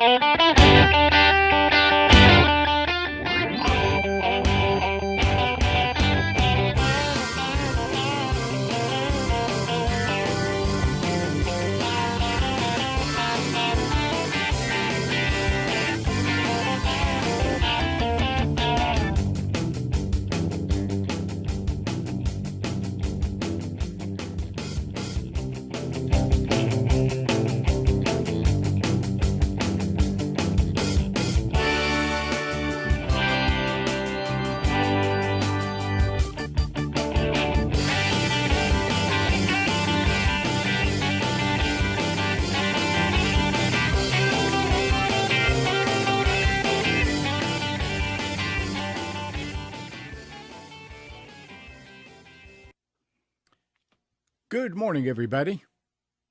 Good morning, everybody.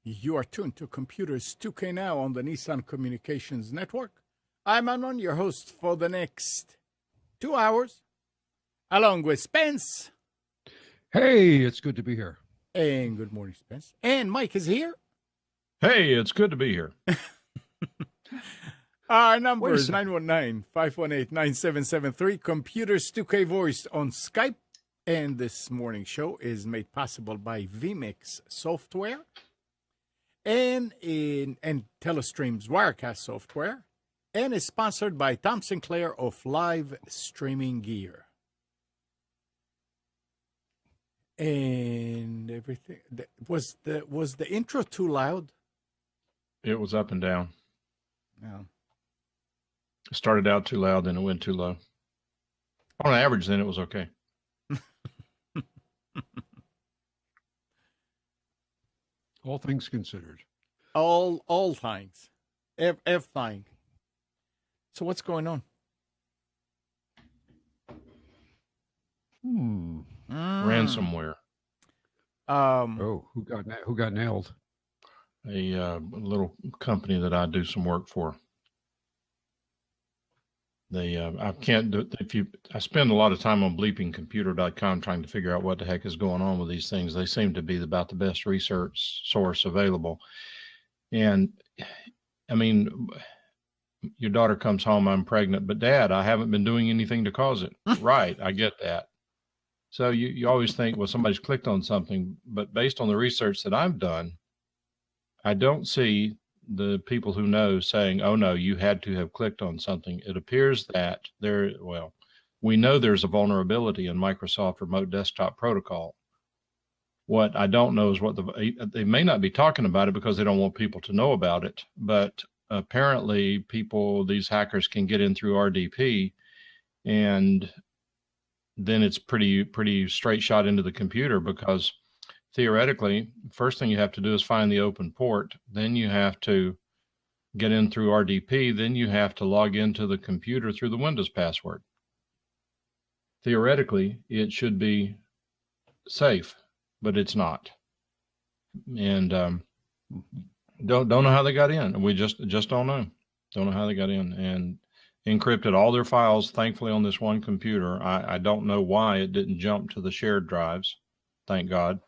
You are tuned to Computers 2K Now on the Nissan Communications Network. I'm Amnon, your host for the next 2 hours, along with Spence. Hey, it's good to be here. And good morning, Spence. And Mike is here. Hey, it's good to be here. Our number is 919-518-9773. Computers 2K Voice on Skype. And this morning's show is made possible by vMix software and Telestream's Wirecast software, and is sponsored by Tom Sinclair of Live Streaming Gear. And everything was the intro too loud? It was up and down. No. It started out too loud, then it went too low. On average, then it was okay. All things considered. All things. Everything. So what's going on? Ransomware. Who got nailed? A little company that I do some work for. I can't do it. I spend a lot of time on bleepingcomputer.com trying to figure out what the heck is going on with these things. They seem to be about the best research source available. And I mean, your daughter comes home, I'm pregnant, but Dad, I haven't been doing anything to cause it. Right. I get that. So you always think, well, somebody's clicked on something, but based on the research that I've done, I don't see the people who know saying, oh no, you had to have clicked on something. It appears that we know there's a vulnerability in Microsoft Remote Desktop Protocol. What I don't know is they may not be talking about it because they don't want people to know about it, but apparently these hackers can get in through RDP, and then it's pretty straight shot into the computer, because theoretically, first thing you have to do is find the open port. Then you have to get in through RDP. Then you have to log into the computer through the Windows password. Theoretically, it should be safe, but it's not. And don't know how they got in. We just don't know. Don't know how they got in, and encrypted all their files, thankfully, on this one computer. I don't know why it didn't jump to the shared drives. Thank God.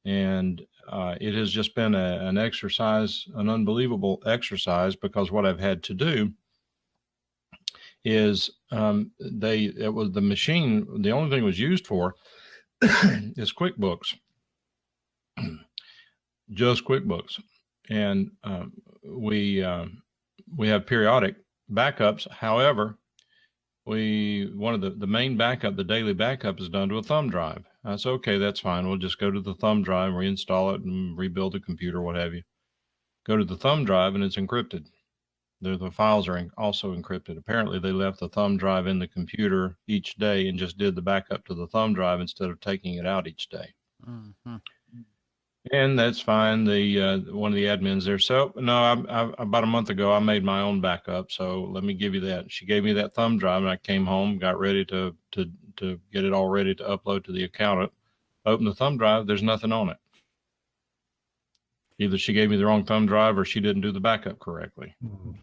And it has just been an unbelievable exercise, because what I've had to do is the machine, the only thing it was used for is QuickBooks, just QuickBooks. And we have periodic backups. However, one of the main backup, the daily backup, is done to a thumb drive. I said, okay, that's fine. We'll just go to the thumb drive, reinstall it, and rebuild the computer, what have you. Go to the thumb drive, and it's encrypted. The files are also encrypted. Apparently, they left the thumb drive in the computer each day and just did the backup to the thumb drive instead of taking it out each day. Mm-hmm. And that's fine. One of the admins there. So no, about a month ago, I made my own backup. So let me give you that. She gave me that thumb drive, and I came home, got ready to get it all ready to upload to the accountant. Open the thumb drive. There's nothing on it. Either she gave me the wrong thumb drive, or she didn't do the backup correctly. Mm-hmm.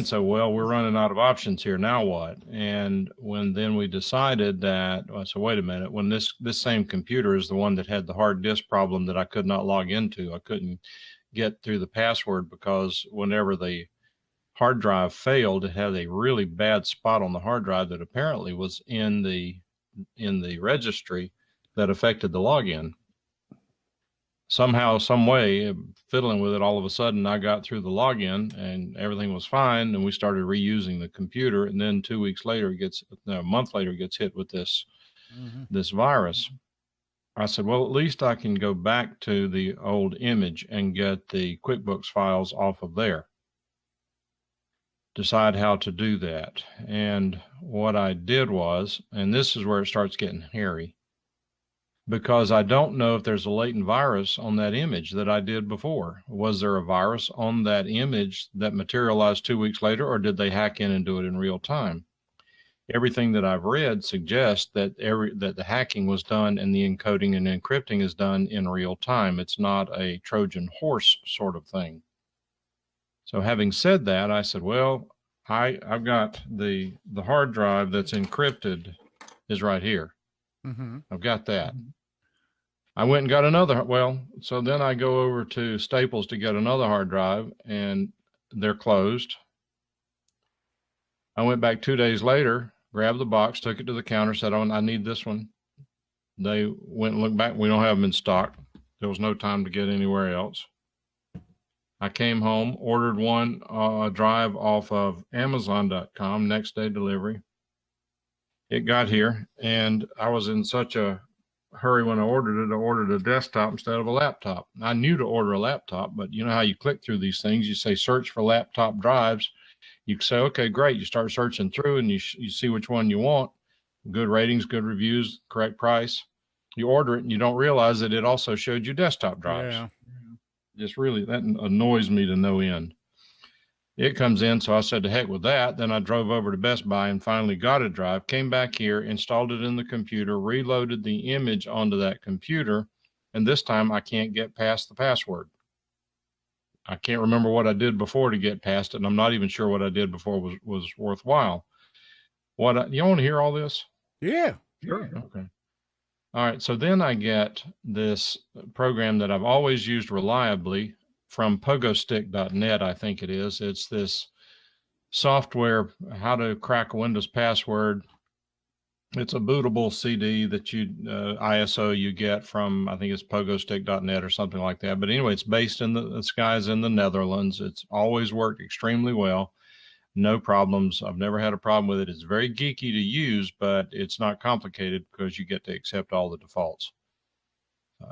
So, we're running out of options here. Now what? And then we decided that, so wait a minute, when this same computer is the one that had the hard disk problem that I could not log into, I couldn't get through the password, because whenever the hard drive failed, it had a really bad spot on the hard drive that apparently was in the registry that affected the login. Somehow, some way, fiddling with it, all of a sudden I got through the login and everything was fine, and we started reusing the computer. And then 2 weeks later, a month later, it gets hit with this virus. I said, well, at least I can go back to the old image and get the QuickBooks files off of there. Decide how to do that. And what I did was, and this is where it starts getting hairy, because I don't know if there's a latent virus on that image that I did before. Was there a virus on that image that materialized 2 weeks later, or did they hack in and do it in real time? Everything that I've read suggests that that the hacking was done and the encoding and encrypting is done in real time. It's not a Trojan horse sort of thing. So having said that, I said, well, I've got the hard drive that's encrypted is right here. I've got that. I went and got another. Well, so then I go over to Staples to get another hard drive, and they're closed. I went back 2 days later, grabbed the box, took it to the counter, said, oh, I need this one. They went and looked back. We don't have them in stock. There was no time to get anywhere else. I came home, ordered one drive off of Amazon.com, next day delivery. It got here, and I was in such a hurry when I ordered a desktop instead of a laptop. I knew to order a laptop, but you know how you click through these things. You say search for laptop drives. You say, okay, great. You start searching through, and you see which one you want. Good ratings, good reviews, correct price. You order it, and you don't realize that it also showed you desktop drives. Yeah. Just really, that annoys me to no end. It comes in, so I said, to heck with that. Then I drove over to Best Buy and finally got a drive, came back here, installed it in the computer, reloaded the image onto that computer, and this time I can't get past the password. I can't remember what I did before to get past it, and I'm not even sure what I did before was worthwhile. You want to hear all this? Yeah. Sure. Okay. All right, so then I get this program that I've always used reliably from pogostick.net, I think it is. It's this software, how to crack a Windows password. It's a bootable CD that ISO you get from, I think it's pogostick.net or something like that. But anyway, it's based in the guys in the Netherlands. It's always worked extremely well. No problems. I've never had a problem with it. It's very geeky to use, but it's not complicated because you get to accept all the defaults.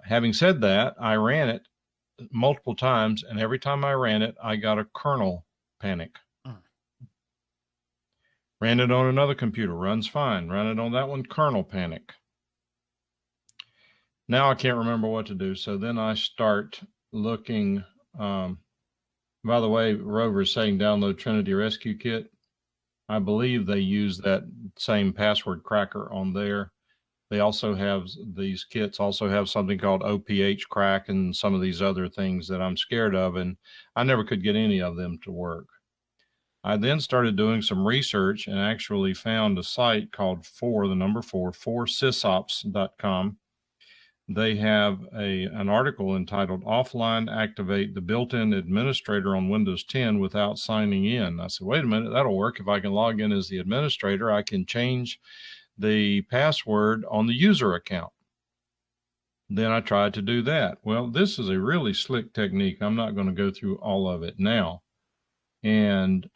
Having said that, I ran it multiple times, and every time I ran it, I got a kernel panic. Ran it on another computer, runs fine. Ran it on that one, kernel panic. Now I can't remember what to do, so then I start looking. By the way, Rover is saying download Trinity Rescue Kit. I believe they use that same password cracker on there. They also have, these kits also have something called OPH crack and some of these other things that I'm scared of, and I never could get any of them to work. I then started doing some research and actually found a site called 4sysops.com. They have an article entitled Offline Activate the Built-in Administrator on Windows 10 Without Signing In. I said, wait a minute, that'll work. If I can log in as the administrator, I can change the password on the user account. Then I tried to do that. Well, this is a really slick technique. I'm not going to go through all of it now. And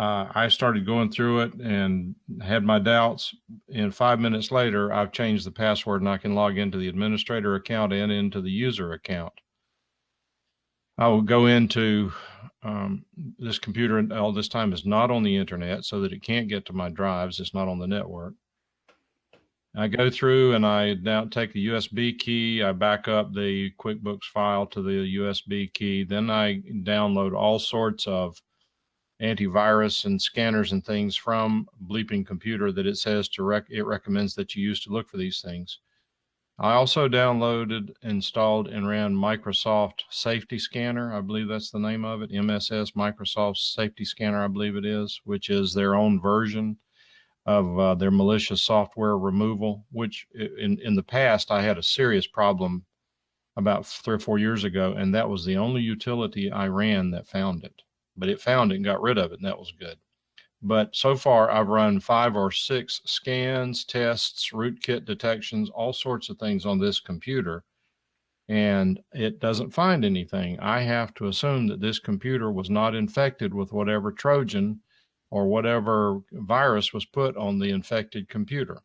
I started going through it and had my doubts. And 5 minutes later, I've changed the password and I can log into the administrator account and into the user account. I will go into this computer, and all this time is not on the internet so that it can't get to my drives. It's not on the network. I go through and I now take the USB key. I back up the QuickBooks file to the USB key. Then I download all sorts of antivirus and scanners and things from Bleeping Computer that it says it recommends that you use to look for these things. I also downloaded, installed, and ran Microsoft Safety Scanner. I believe that's the name of it. MSS Microsoft Safety Scanner, I believe it is, which is their own version of their malicious software removal, which in the past I had a serious problem about 3 or 4 years ago, and that was the only utility I ran that found it. But it found it and got rid of it, and that was good. But so far, I've run 5 or 6 scans, tests, rootkit detections, all sorts of things on this computer, and it doesn't find anything. I have to assume that this computer was not infected with whatever Trojan or whatever virus was put on the infected computer.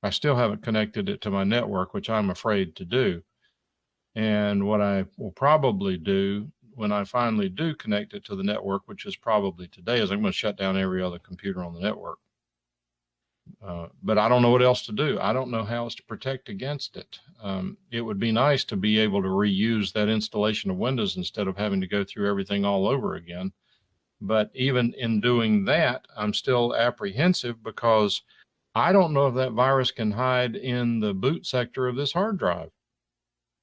I still haven't connected it to my network, which I'm afraid to do. And what I will probably do when I finally do connect it to the network, which is probably today, is I'm going to shut down every other computer on the network. But I don't know what else to do. I don't know how else to protect against it. It would be nice to be able to reuse that installation of Windows instead of having to go through everything all over again. But even in doing that, I'm still apprehensive because I don't know if that virus can hide in the boot sector of this hard drive.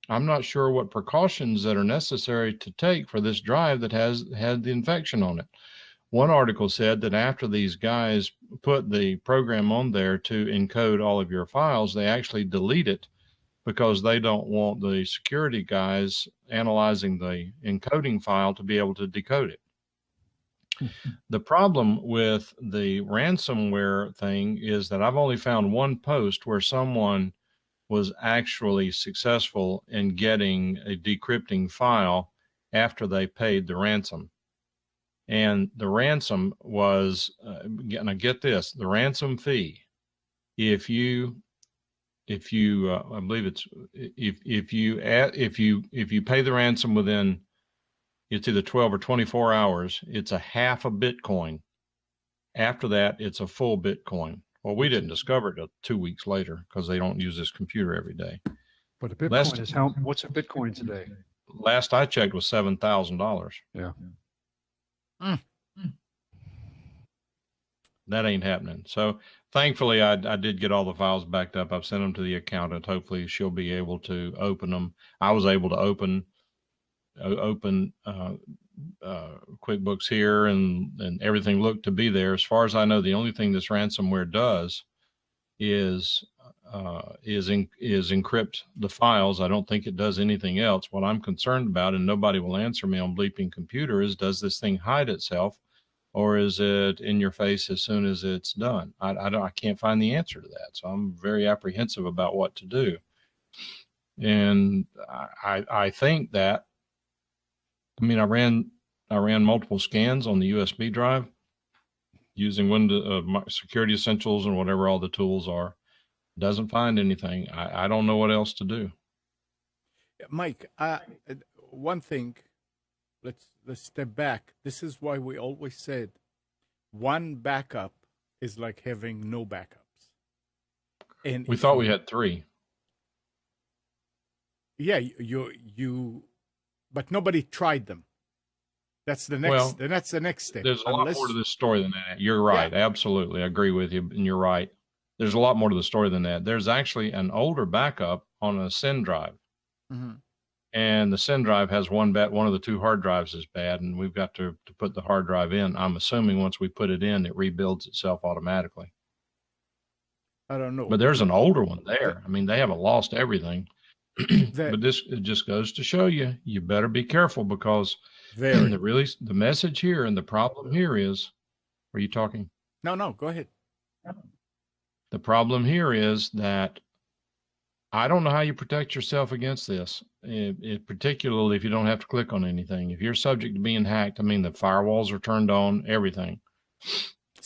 I'm not sure what precautions that are necessary to take for this drive that has had the infection on it. One article said that after these guys put the program on there to encode all of your files, they actually delete it because they don't want the security guys analyzing the encoding file to be able to decode it. The problem with the ransomware thing is that I've only found one post where someone was actually successful in getting a decrypting file after they paid the ransom. And the ransom was, now get this, the ransom fee, if you I believe it's, if you pay the ransom within, it's either 12 or 24 hours, it's a half a Bitcoin. After that, it's a full Bitcoin. Well, we didn't discover it till 2 weeks later because they don't use this computer every day. But a Bitcoin is how? What's a Bitcoin today? Last I checked was $7,000. Yeah. That ain't happening. So thankfully, I did get all the files backed up. I've sent them to the accountant. Hopefully, she'll be able to open them. I was able to open QuickBooks here, and everything looked to be there. As far as I know, the only thing this ransomware does is encrypt the files. I don't think it does anything else. What I'm concerned about, and nobody will answer me on Bleeping Computer, is does this thing hide itself, or is it in your face as soon as it's done? I can't find the answer to that. So I'm very apprehensive about what to do. And I think that, I mean, I ran multiple scans on the USB drive using Windows Security Essentials and whatever all the tools are. Doesn't find anything. I don't know what else to do. Mike, one thing, let's step back. This is why we always said one backup is like having no backups. And we thought we had 3. Yeah, you, but nobody tried them. That's the next. Well, that's the next step. There's a lot more to this story than that. You're right. Yeah. Absolutely, I agree with you, and you're right. There's a lot more to the story than that. There's actually an older backup on a SIN drive, and the SIN drive has one of the 2 hard drives is bad, and we've got to put the hard drive in. I'm assuming once we put it in, it rebuilds itself automatically. I don't know, but there's an older one there. I mean, they haven't lost everything. But it just goes to show you better be careful, because the message here and the problem here is, are you talking? No, go ahead. The problem here is that I don't know how you protect yourself against this, particularly if you don't have to click on anything. If you're subject to being hacked, I mean, the firewalls are turned on, everything.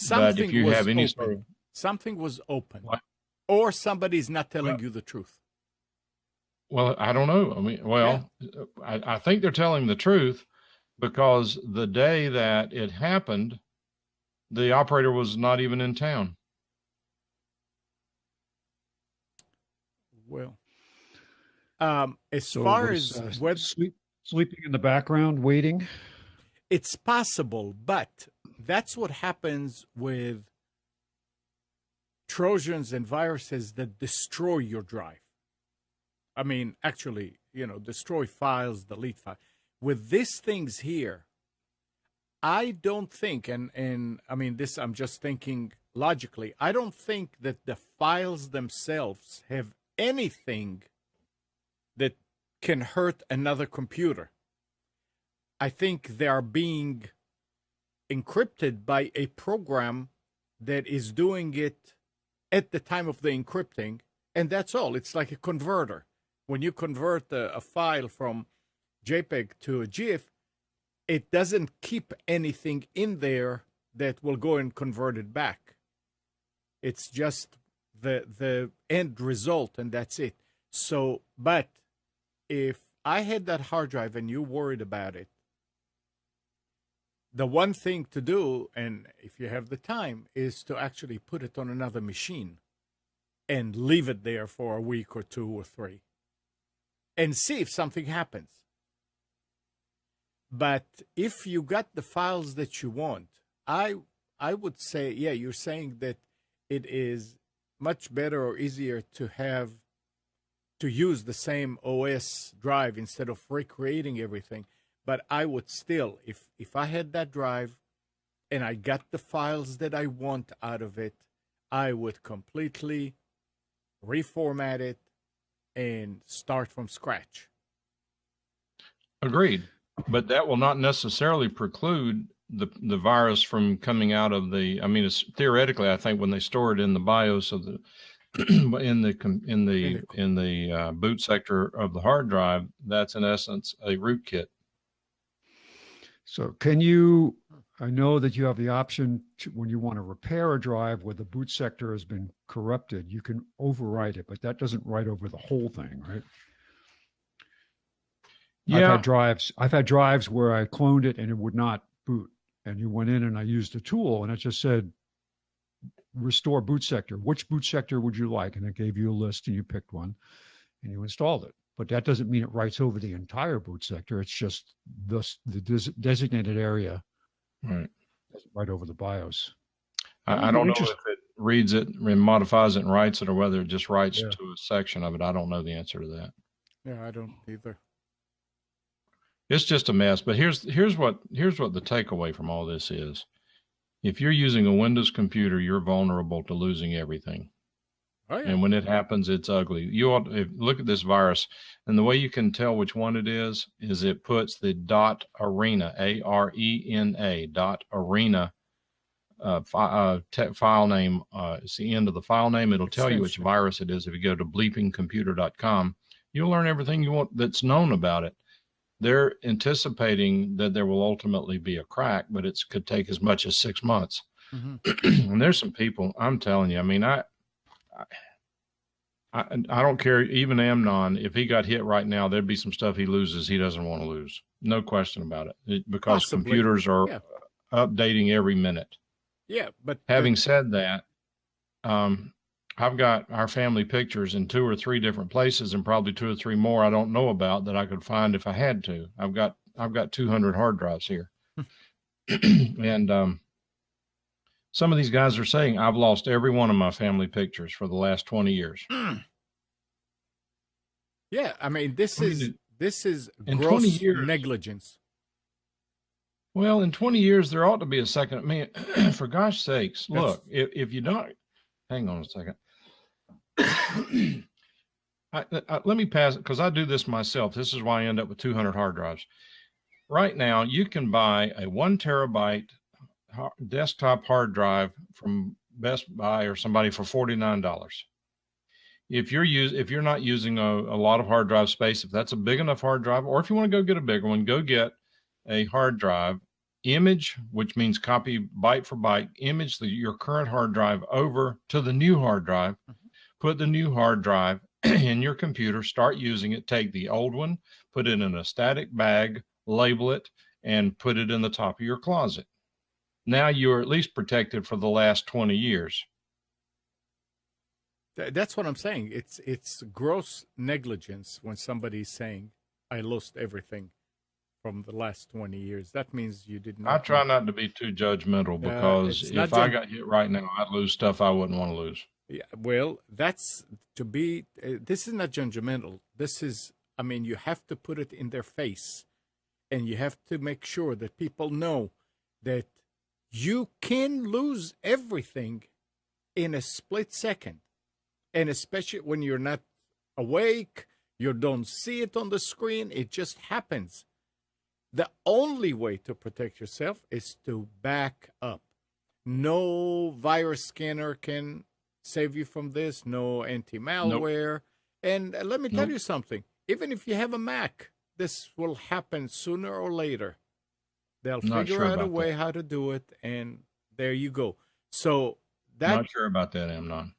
But if you have any sort of, something was open, or somebody's not telling you the truth. Well, I don't know. I mean, I think they're telling the truth, because the day that it happened, the operator was not even in town. Well, as far as whether sleeping in the background, waiting, it's possible, but that's what happens with Trojans and viruses that destroy your drive. I mean, actually, destroy files, delete files. With these things here, I don't think, and I mean, this, I'm just thinking logically, I don't think that the files themselves have anything that can hurt another computer. I think they are being encrypted by a program that is doing it at the time of the encrypting, and that's all. It's like a converter. When you convert a file from JPEG to a GIF, it doesn't keep anything in there that will go and convert it back. It's just the end result, and that's it. So, but if I had that hard drive and you worried about it, the one thing to do, and if you have the time, is to actually put it on another machine and leave it there for a week or 2 or 3 and see if something happens. But if you got the files that you want, I would say, yeah, you're saying that it is much better or easier to use the same OS drive instead of recreating everything. But I would still, if I had that drive and I got the files that I want out of it, I would completely reformat it and start from scratch. Agreed. But that will not necessarily preclude the virus from coming out of the, I mean, it's theoretically, I think when they store it in the BIOS of the, in the boot sector of the hard drive, that's in essence a rootkit. So can you, I know that you have the option to, when you want to repair a drive where the boot sector has been corrupted, you can overwrite it, but that doesn't write over the whole thing, right? Yeah. I've had drives where I cloned it and it would not boot. And you went in and I used a tool and it just said, restore boot sector. Which boot sector would you like? And it gave you a list and you picked one and you installed it. But that doesn't mean it writes over the entire boot sector. It's just the designated area, right over the BIOS. I don't know if it reads it and modifies it and writes it, or whether it just writes to a section of it. I don't know the answer to that. Yeah, I don't either. It's just a mess. But here's what the takeaway from all this is. If you're using a Windows computer, you're vulnerable to losing everything. Oh, yeah. And when it happens, it's ugly. You ought to look at this virus, and the way you can tell which one it is it puts the .arena, ARENA, .arena file name. It's the end of the file name. It'll tell you which virus it is. If you go to bleepingcomputer.com, you'll learn everything you want that's known about it. They're anticipating that there will ultimately be a crack, but it could take as much as 6 months. Mm-hmm. And there's some people, I'm telling you, I mean, I don't care, even Amnon, if he got hit right now, there'd be some stuff he loses he doesn't want to lose. No question about it, because possibly computers are updating every minute. Yeah, but having said that, I've got our family pictures in 2 or 3 different places, and probably 2 or 3 more I don't know about that I could find if I had to. I've got 200 hard drives here. And some of these guys are saying, I've lost every one of my family pictures for the last 20 years. Yeah, I mean, this is in gross 20 years, negligence. Well, in 20 years, there ought to be a second. I mean, for gosh sakes, look, if you don't, hang on a second. Let me pass it, because I do this myself. This is why I end up with 200 hard drives. Right now, you can buy a 1 terabyte desktop hard drive from Best Buy or somebody for $49. If you're not using a lot of hard drive space, if that's a big enough hard drive, or if you want to go get a bigger one, go get a hard drive image, which means copy byte for byte, image your current hard drive over to the new hard drive, put the new hard drive in your computer, start using it, take the old one, put it in a static bag, label it, and put it in the top of your closet. Now you're at least protected for the last 20 years. That's what I'm saying. It's gross negligence when somebody's saying, I lost everything from the last 20 years. That means you did not. I try not to be too judgmental, because if I got hit right now, I'd lose stuff I wouldn't want to lose. Yeah, well, that's to be, this is not judgmental. This is, I mean, you have to put it in their face, and you have to make sure that people know that you can lose everything in a split second. And especially when you're not awake, You don't see it on the screen. It just happens. The only way to protect yourself is to back up. No virus scanner can save you from this. No anti-malware. Nope. And let me tell you something. Even if you have a Mac, this will happen sooner or later. They'll figure out a way how to do it, and there you go. So that. Not sure about that, Amnon.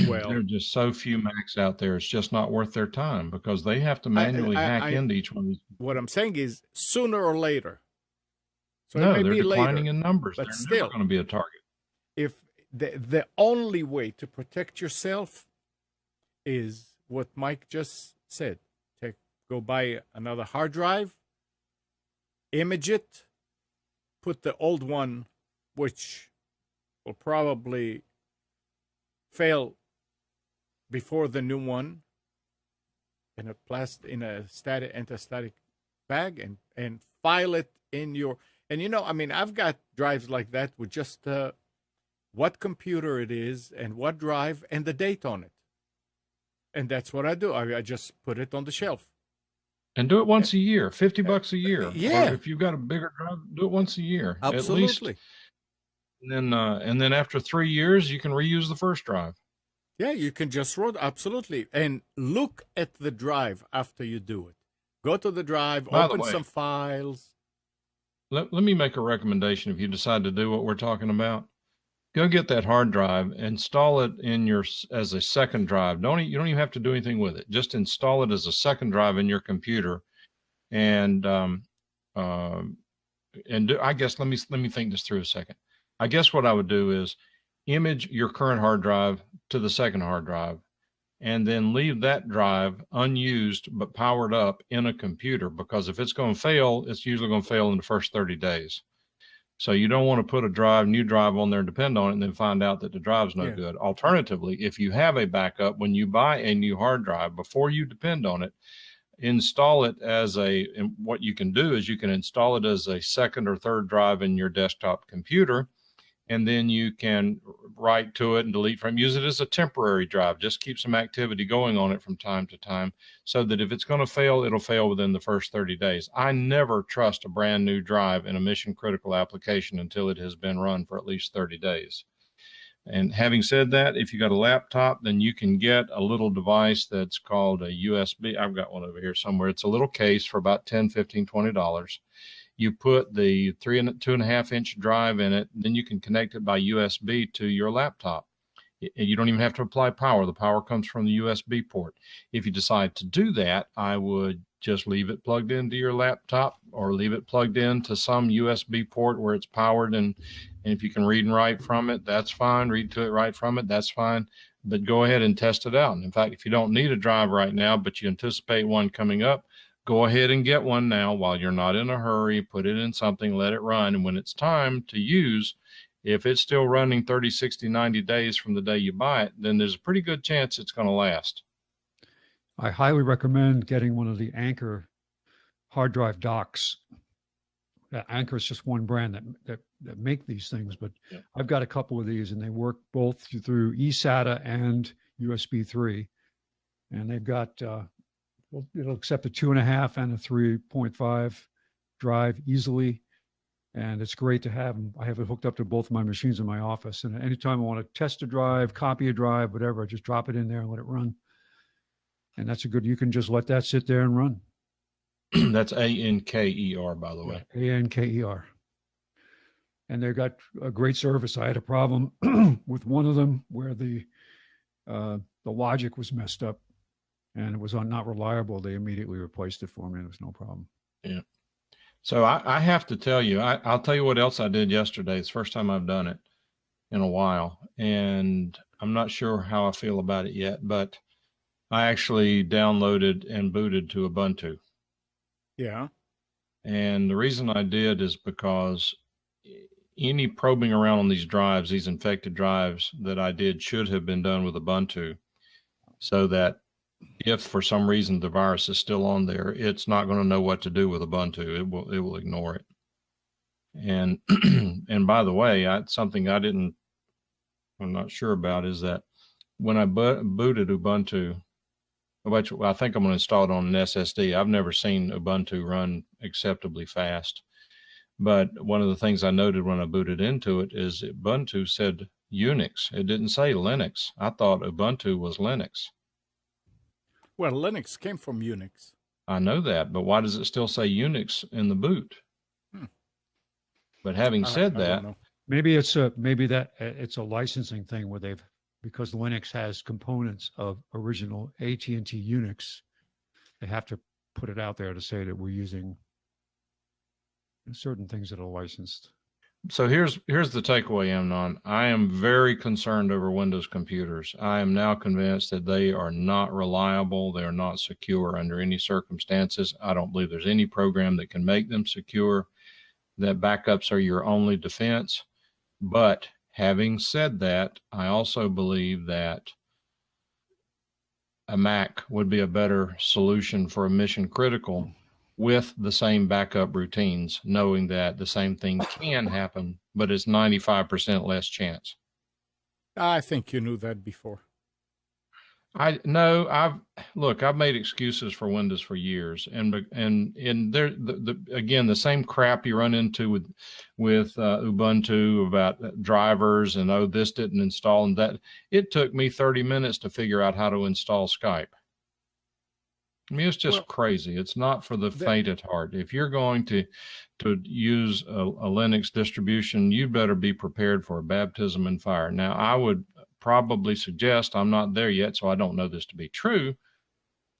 Well, there are just so few Macs out there. It's just not worth their time because they have to manually hack into each one of these. What I'm saying is sooner or later. So no, they're declining in numbers. But they're still never going to be a target. If the only way to protect yourself is what Mike just said. Go buy another hard drive, image it, put the old one, which will probably fail before the new one, in a anti-static bag, and file it in your. And I've got drives like that with just what computer it is and what drive and the date on it, and that's what I do. I just put it on the shelf. And do it once a year, $50 a year. Yeah. Or if you've got a bigger drive, do it once a year. Absolutely. At least. And then after 3 years, you can reuse the first drive. Yeah, you can just roll. Absolutely. And look at the drive after you do it. Go to the drive, open some files. Let me make a recommendation if you decide to do what we're talking about. Go get that hard drive, install it as a second drive. You don't even have to do anything with it. Just install it as a second drive in your computer, and I guess let me think this through a second. I guess what I would do is image your current hard drive to the second hard drive, and then leave that drive unused but powered up in a computer, because if it's going to fail, it's usually going to fail in the first 30 days. So you don't want to put a new drive on there and depend on it and then find out that the drive's no good. Alternatively, if you have a backup, when you buy a new hard drive, before you depend on it, install it and what you can do is you can install it as a second or third drive in your desktop computer, and then you can write to it and delete from, use it as a temporary drive. Just keep some activity going on it from time to time, so that if it's going to fail, it'll fail within the first 30 days. I never trust a brand new drive in a mission critical application until it has been run for at least 30 days. And having said that, if you got a laptop, then you can get a little device that's called a USB. I've got one over here somewhere. It's a little case for about $10, $15, $20. You put the 2.5 inch drive in it, then you can connect it by USB to your laptop. You don't even have to apply power. The power comes from the USB port. If you decide to do that, I would just leave it plugged into your laptop, or leave it plugged into some USB port where it's powered. And if you can read and write from it, that's fine. Read to it, write from it, that's fine. But go ahead and test it out. And in fact, if you don't need a drive right now, but you anticipate one coming up, go ahead and get one now while you're not in a hurry. Put it in something, let it run. And when it's time to use, if it's still running 30, 60, 90 days from the day you buy it, then there's a pretty good chance it's going to last. I highly recommend getting one of the Anker hard drive docks. Anker is just one brand that make these things, but yeah. I've got a couple of these, and they work both through eSATA and USB 3. And they've got, it'll accept a 2.5 and a 3.5 drive easily. And it's great to have them. I have it hooked up to both of my machines in my office. And anytime I want to test a drive, copy a drive, whatever, I just drop it in there and let it run. And that's you can just let that sit there and run. That's ANKER, by the way. ANKER. And they've got a great service. I had a problem with one of them where the logic was messed up and it was not reliable. They immediately replaced it for me, and it was no problem. Yeah. So I have to tell you, I'll tell you what else I did yesterday. It's the first time I've done it in a while, and I'm not sure how I feel about it yet, but I actually downloaded and booted to Ubuntu. Yeah. And the reason I did is because any probing around on these drives, these infected drives that I did, should have been done with Ubuntu, so that if for some reason the virus is still on there, it's not going to know what to do with Ubuntu. It will ignore it. And and by the way, something I'm not sure about is that when I booted Ubuntu, Which I think I'm going to install it on an SSD. I've never seen Ubuntu run acceptably fast. But one of the things I noted when I booted into it is Ubuntu said Unix. It didn't say Linux. I thought Ubuntu was Linux. Well, Linux came from Unix. I know that, but why does it still say Unix in the boot? But having said that, maybe it's a licensing thing where because Linux has components of original AT&T Unix, they have to put it out there to say that we're using certain things that are licensed. So here's the takeaway, Amnon. I am very concerned over Windows computers. I am now convinced that they are not reliable. They are not secure under any circumstances. I don't believe there's any program that can make them secure, that backups are your only defense. But having said that, I also believe that a Mac would be a better solution for a mission critical with the same backup routines, knowing that the same thing can happen, but it's 95% less chance. I think you knew that before. I've made excuses for Windows for years, and there again, the same crap you run into with Ubuntu about drivers and this didn't install and that. It took me 30 minutes to figure out how to install Skype. I mean, it's just crazy. It's not for the faint at heart. If you're going to use a Linux distribution, you better be prepared for a baptism in fire. Now, I would probably suggest, I'm not there yet, so I don't know this to be true.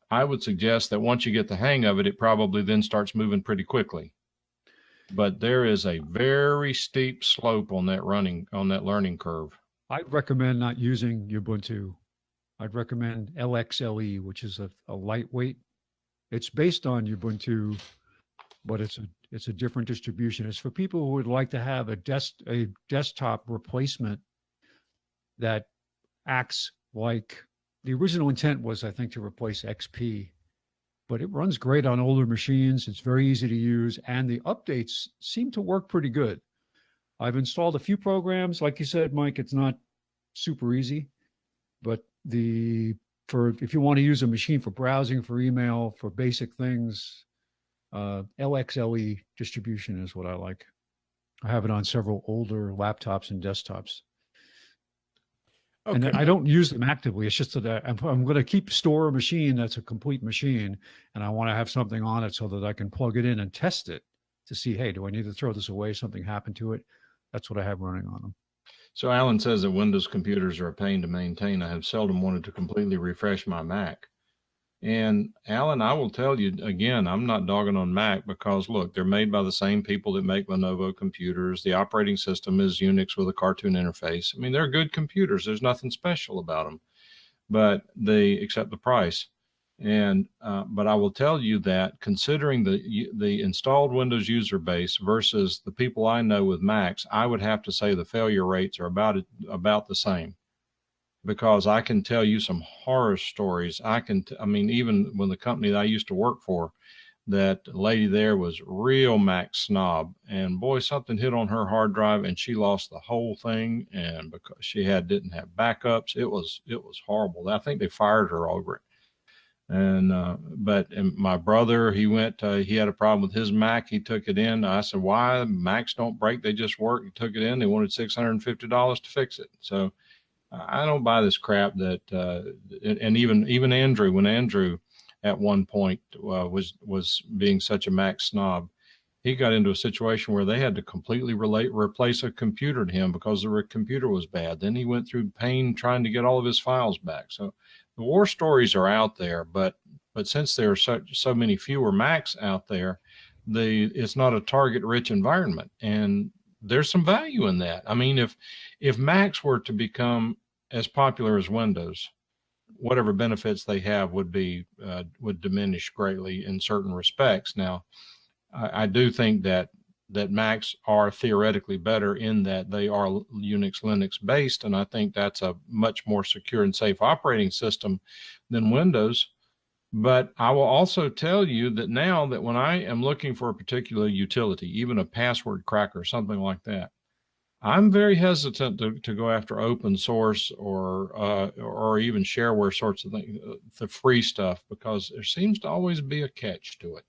I would suggest that once you get the hang of it, it probably then starts moving pretty quickly. But there is a very steep slope on that learning curve. I'd recommend not using Ubuntu. I'd recommend LXLE, which is a lightweight. It's based on Ubuntu, but it's a different distribution. It's for people who would like to have a desktop replacement that acts like the original intent was, I think, to replace XP, but it runs great on older machines. It's very easy to use, and the updates seem to work pretty good. I've installed a few programs. Like you said, Mike, it's not super easy, but if you want to use a machine for browsing, for email, for basic things, LXLE distribution is what I like. I have it on several older laptops and desktops. Okay. And I don't use them actively. It's just that I'm going to store a machine that's a complete machine, and I want to have something on it so that I can plug it in and test it to see, hey, do I need to throw this away? Something happened to it? That's what I have running on them. So Alan says that Windows computers are a pain to maintain. I have seldom wanted to completely refresh my Mac. And Alan, I will tell you again, I'm not dogging on Mac because look, they're made by the same people that make Lenovo computers. The operating system is Unix with a cartoon interface. I mean, they're good computers. There's nothing special about them, but except the price. And but I will tell you that considering the installed Windows user base versus the people I know with Macs, I would have to say the failure rates are about the same. Because I can tell you some horror stories. I mean, even when the company that I used to work for, that lady there was real Mac snob, and boy, something hit on her hard drive and she lost the whole thing. And because she didn't have backups, it was horrible. I think they fired her over it. And my brother, he had a problem with his Mac. He took it in. I said, why? Macs don't break. They just work. He took it in. They wanted $650 to fix it. So I don't buy this crap that, and even Andrew, when Andrew at one point was being such a Mac snob, he got into a situation where they had to completely replace a computer to him because the computer was bad. Then he went through pain trying to get all of his files back. So the war stories are out there, but since there are so many fewer Macs out there, it's not a target-rich environment, and there's some value in that. I mean, if Macs were to become as popular as Windows, whatever benefits they have would diminish greatly in certain respects. Now, I do think that Macs are theoretically better in that they are Unix, Linux based, and I think that's a much more secure and safe operating system than Windows. But I will also tell you that now that when I am looking for a particular utility, even a password cracker, something like that, I'm very hesitant to go after open source or even shareware sorts of things, the free stuff, because there seems to always be a catch to it.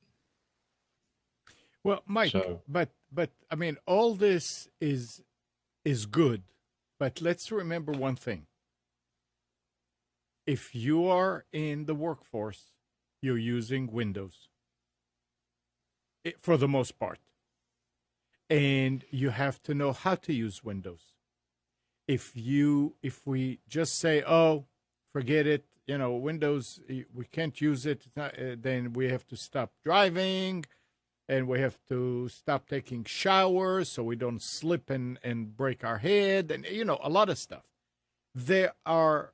Well, Mike, So, but I mean, all this is good, but let's remember one thing. If you are in the workforce, you're using Windows for the most part, and you have to know how to use Windows. If we just say, oh, forget it, Windows, we can't use it, it's not, then we have to stop driving, and we have to stop taking showers so we don't slip and break our head, and a lot of stuff. There are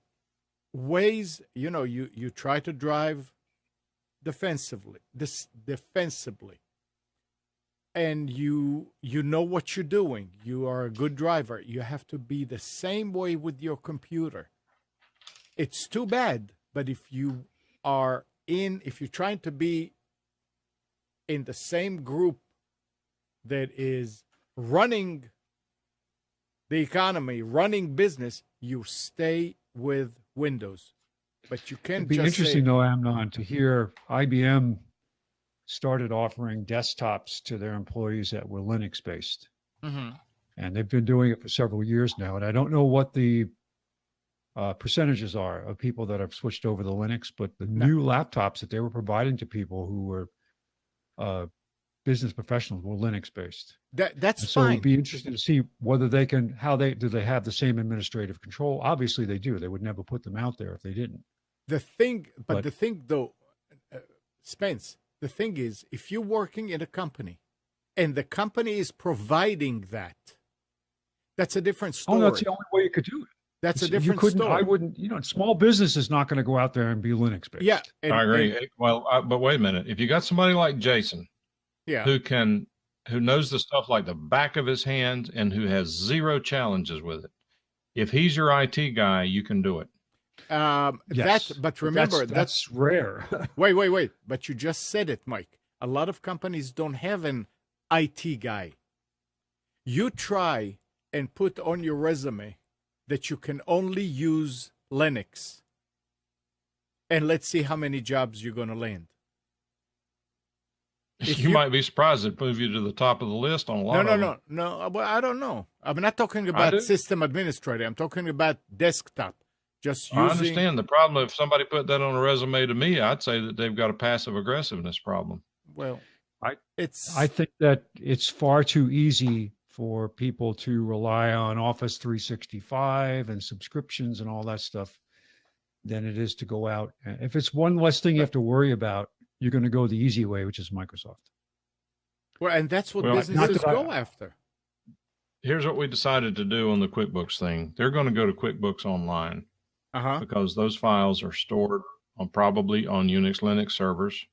ways, you try to drive defensively, and you know what you're doing. You are a good driver. You have to be the same way with your computer. It's too bad, but if you're trying to be in the same group that is running the economy, running business, you stay with Windows. But you can't. It'd be interesting, though, Amnon, to hear IBM started offering desktops to their employees that were Linux based. Mm-hmm. And they've been doing it for several years now. And I don't know what the percentages are of people that have switched over to Linux, but the new laptops that they were providing to people who were business professionals were Linux based. That's so fine. It'd be interesting to see whether they have the same administrative control. Obviously they do. They would never put them out there if they didn't. The thing though, Spence, the thing is, if you're working in a company and the company is providing that, that's a different story. Oh, that's the only way you could do it. That's a different story. I wouldn't, small business is not going to go out there and be Linux based. Yeah. I agree. But wait a minute. If you got somebody like Jason, who knows the stuff like the back of his hand and who has zero challenges with it, if he's your IT guy, you can do it. Yes. But remember, that's rare. Wait. But you just said it, Mike. A lot of companies don't have an IT guy. You try and put on your resume that you can only use Linux, and let's see how many jobs you're going to land. You might be surprised it move you to the top of the list on a lot of them. No. Well, I don't know. I'm not talking about system administrator. I'm talking about desktop. Just using. I understand the problem. If somebody put that on a resume to me, I'd say that they've got a passive aggressiveness problem. Well, I think that it's far too easy for people to rely on Office 365 and subscriptions and all that stuff than it is to go out. If it's one less thing you have to worry about, you're going to go the easy way, which is Microsoft. Well, and that's what businesses go after. Here's what we decided to do on the QuickBooks thing. They're going to go to QuickBooks Online because those files are stored probably on Unix, Linux servers.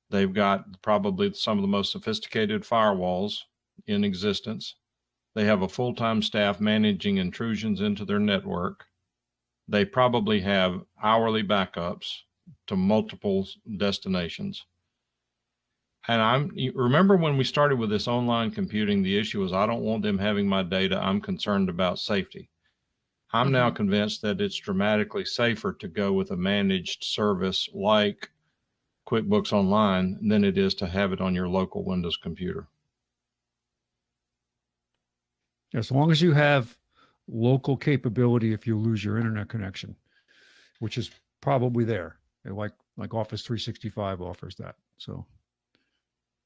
They've got probably some of the most sophisticated firewalls in existence. They have a full-time staff managing intrusions into their network. They probably have hourly backups to multiple destinations. And remember when we started with this online computing, the issue was I don't want them having my data. I'm concerned about safety. I'm now convinced that it's dramatically safer to go with a managed service like QuickBooks Online than it is to have it on your local Windows computer. As long as you have local capability if you lose your internet connection, which is probably there. Like Office 365 offers that. So,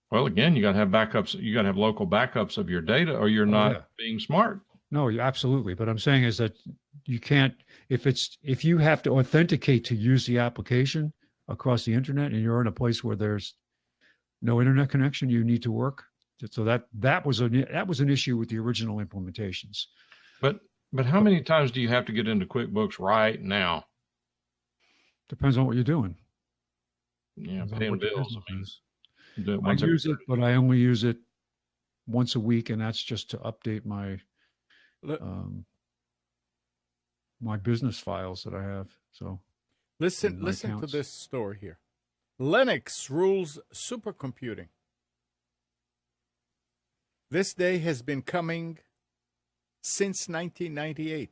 well, again, you got to have backups. You got to have local backups of your data, or you're not being smart. No, absolutely. But I'm saying is that you can't, if you have to authenticate to use the application across the internet and you're in a place where there's no internet connection, you need to work. So that was an issue with the original implementations. But how many times do you have to get into QuickBooks right now? Depends on what you're doing. Yeah, paying bills. I use it, but I only use it once a week, and that's just to update my my business files that I have. So listen to this story here. Linux rules supercomputing. This day has been coming since 1998,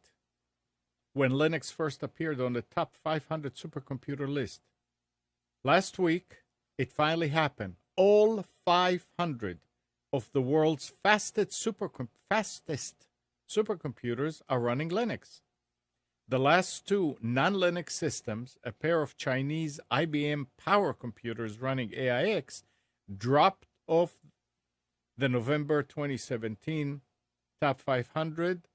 when Linux first appeared on the top 500 supercomputer list. Last week, it finally happened. All 500 of the world's fastest supercomputers are running Linux. The last two non-Linux systems, a pair of Chinese IBM power computers running AIX, dropped off the November 2017 top 500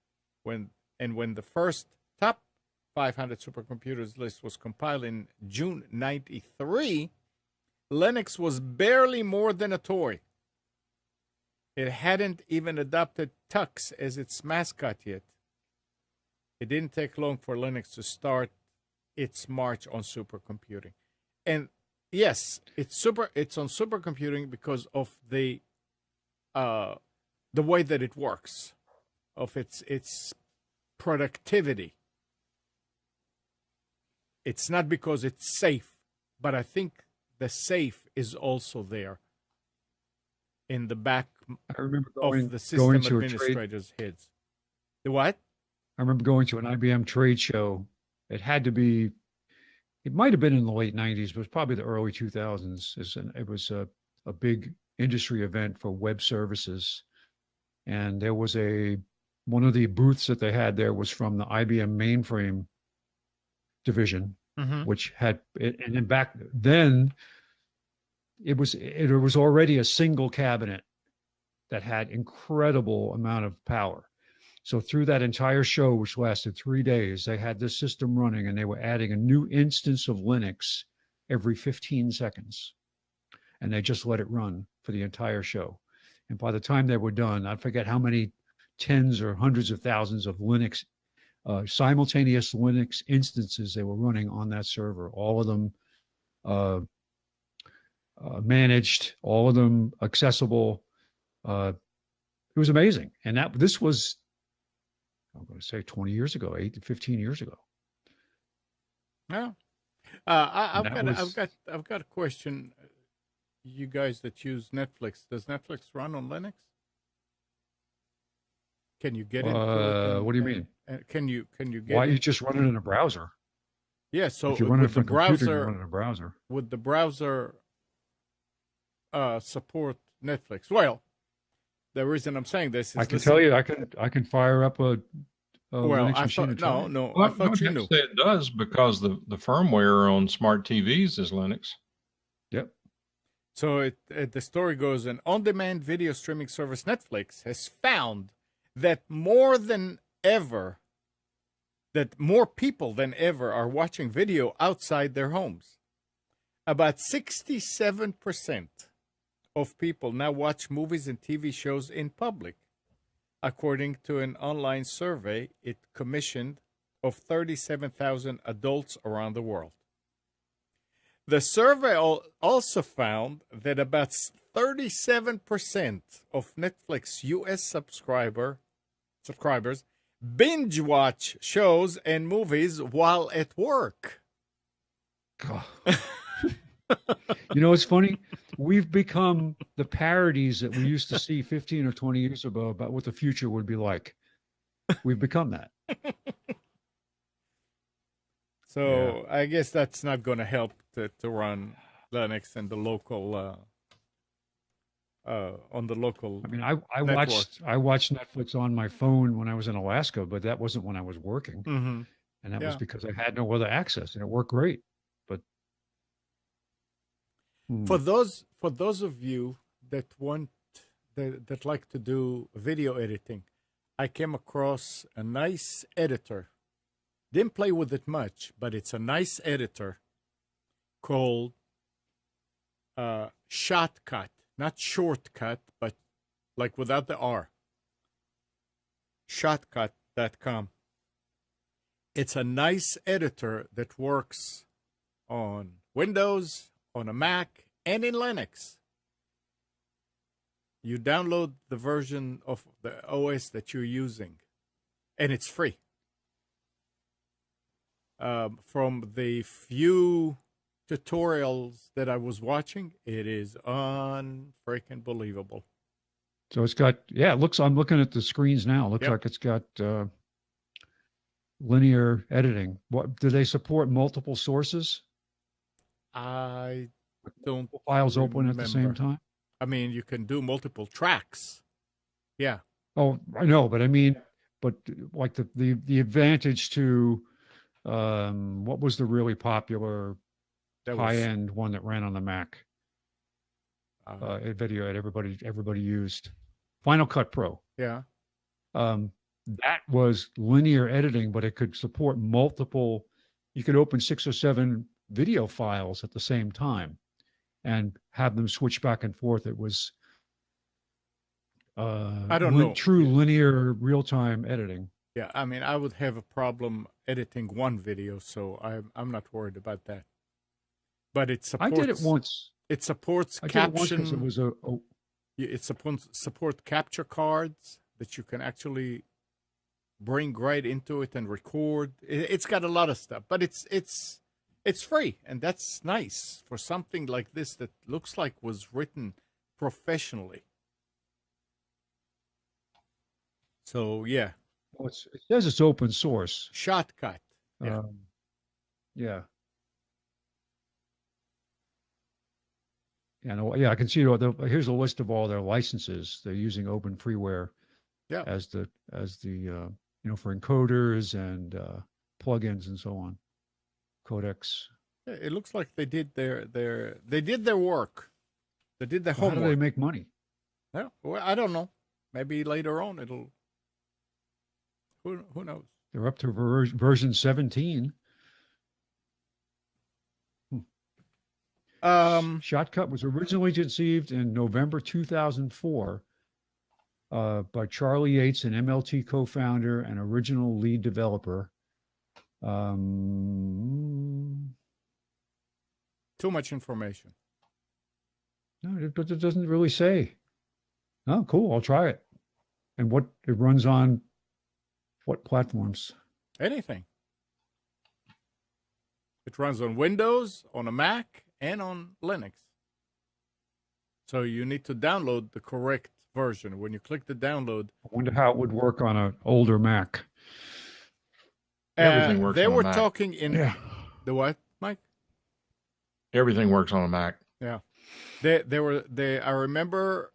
when the first top 500 supercomputers list was compiled in June 93, Linux was barely more than a toy. It hadn't even adopted Tux as its mascot yet. It didn't take long for Linux to start its march on supercomputing. And yes, it's on supercomputing because of the way that it works, of its productivity. It's not because it's safe, but I think the safe is also there in the back of the system administrators' heads. The what? I remember going to an IBM trade show. It might have been in the late 90s, but it was probably the early 2000s. It was a big industry event for web services. And there was one of the booths that they had there was from the IBM mainframe division, which had, and then back then, it was already a single cabinet that had incredible amount of power. So through that entire show, which lasted 3 days, they had this system running and they were adding a new instance of Linux every 15 seconds. And they just let it run for the entire show. And by the time they were done, I forget how many tens or hundreds of thousands of Linux, simultaneous Linux instances they were running on that server. All of them managed, all of them accessible. It was amazing. And this was, I'm going to say 20 years ago, 15 years ago. Yeah. I've got a question. You guys that use Netflix, does Netflix run on Linux? Can you get into it? What do you mean? Can you get? Why you just run it in a browser? Yeah. So if you run it from the browser, you run it in a browser. Would the browser support Netflix? Well, the reason I'm saying this is I can tell you, I can fire up a Linux machine. I thought you knew. Say it does because the firmware on smart TVs is Linux. Yep. So the story goes, an on-demand video streaming service Netflix has found that more people than ever are watching video outside their homes. About 67% of people now watch movies and TV shows in public, according to an online survey it commissioned of 37,000 adults around the world. The survey also found that about 37% of Netflix U.S. subscribers binge watch shows and movies while at work. God. You know, it's funny. We've become the parodies that we used to see 15 or 20 years ago about what the future would be like. We've become that. So yeah. I guess that's not going to help to run Linux and the local on the local. I mean, I watched Netflix on my phone when I was in Alaska, but that wasn't when I was working, and that was because I had no other access, and it worked great. But for those of you that that like to do video editing, I came across a nice editor. Didn't play with it much, but it's a nice editor called Shotcut. Not shortcut, but like without the R. Shotcut.com. It's a nice editor that works on Windows, on a Mac, and in Linux. You download the version of the OS that you're using, and it's free. From the few tutorials that I was watching, it is unfreaking believable. So it's got, yeah, it looks, I'm looking at the screens now. It looks Yep. like it's got linear editing. What, do they support multiple sources? I don't Files open at the same remember. time? I mean, you can do multiple tracks. Yeah. Oh, I know, but I mean, but like the advantage to what was the really popular That high was end one that ran on the Mac? Video that everybody used, Final Cut Pro. yeah. That was linear editing, but it could support multiple. You could open 6 or 7 video files at the same time and have them switch back and forth. It was I don't know. true linear real time editing. Yeah, I mean, I would have a problem editing one video, so I'm not worried about that. But it I supports. did it once. It supports I did it once because caption. it was It support capture cards that you can actually bring right into it and record. It's got a lot of stuff, but it's free, and that's nice for something like this that looks like was written professionally. So yeah, well, it says it's open source. Shotcut. Yeah. Yeah. Yeah, no, yeah, I can see. Here's a list of all their licenses. They're using open freeware Yeah. as the for encoders and plugins and so on. Codecs. Yeah, it looks like they did their work. They did their How do they homework. make money? Yeah, well, I don't know. Maybe later on it'll. Who knows? They're up to version 17. Shotcut was originally conceived in November 2004 by Charlie Yates, an MLT co-founder and original lead developer. Too much information. No, it doesn't really say. Oh, cool. I'll try it. And what it runs on what platforms? Anything. It runs on Windows, on a Mac, and on Linux. So you need to download the correct version. When you click the download, I wonder how it would work on an older Mac. Everything works they on a were Mac. talking in the what, Mike? Everything works on a Mac. Yeah. I remember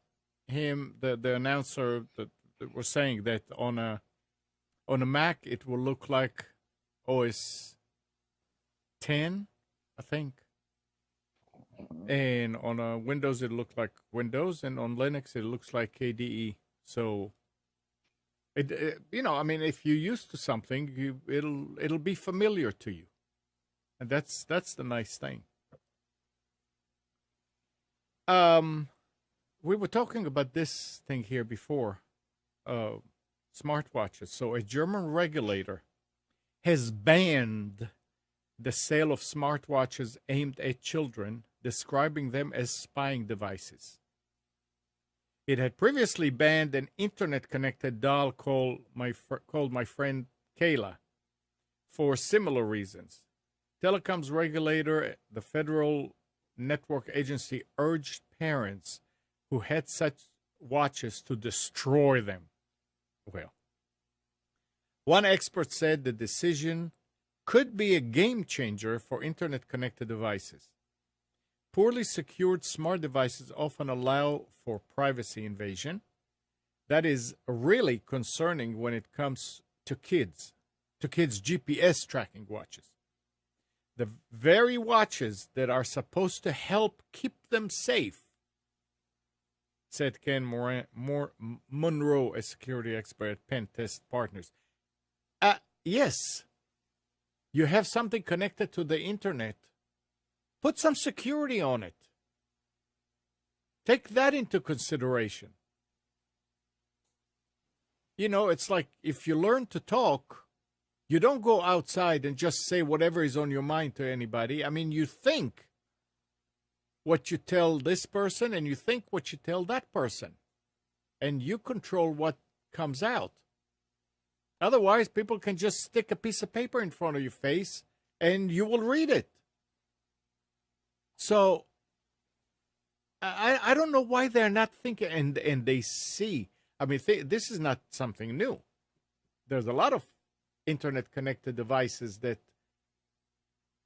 him, the announcer that was saying that on a Mac it will look like OS 10, I think. And on a Windows it looks like Windows, and on Linux it looks like KDE. So it I mean, if you're used to something, it'll be familiar to you. And that's the nice thing. We were talking about this thing here before, smartwatches. So a German regulator has banned the sale of smartwatches aimed at children, describing them as spying devices. It had previously banned an internet-connected doll called my friend Kayla for similar reasons. Telecoms regulator, the Federal Network Agency, urged parents who had such watches to destroy them. Well, one expert said the decision could be a game changer for internet-connected devices. Poorly secured smart devices often allow for privacy invasion. That is really concerning when it comes to kids' GPS tracking watches. The very watches that are supposed to help keep them safe, said Ken Monroe, a security expert at Pen Test Partners. Yes, you have something connected to the internet. Put some security on it. Take that into consideration. You know, it's like if you learn to talk, you don't go outside and just say whatever is on your mind to anybody. I mean, you think what you tell this person and you think what you tell that person. And you control what comes out. Otherwise, people can just stick a piece of paper in front of your face and you will read it. So I don't know why they're not thinking, and they see. I mean, this is not something new. There's a lot of internet connected devices that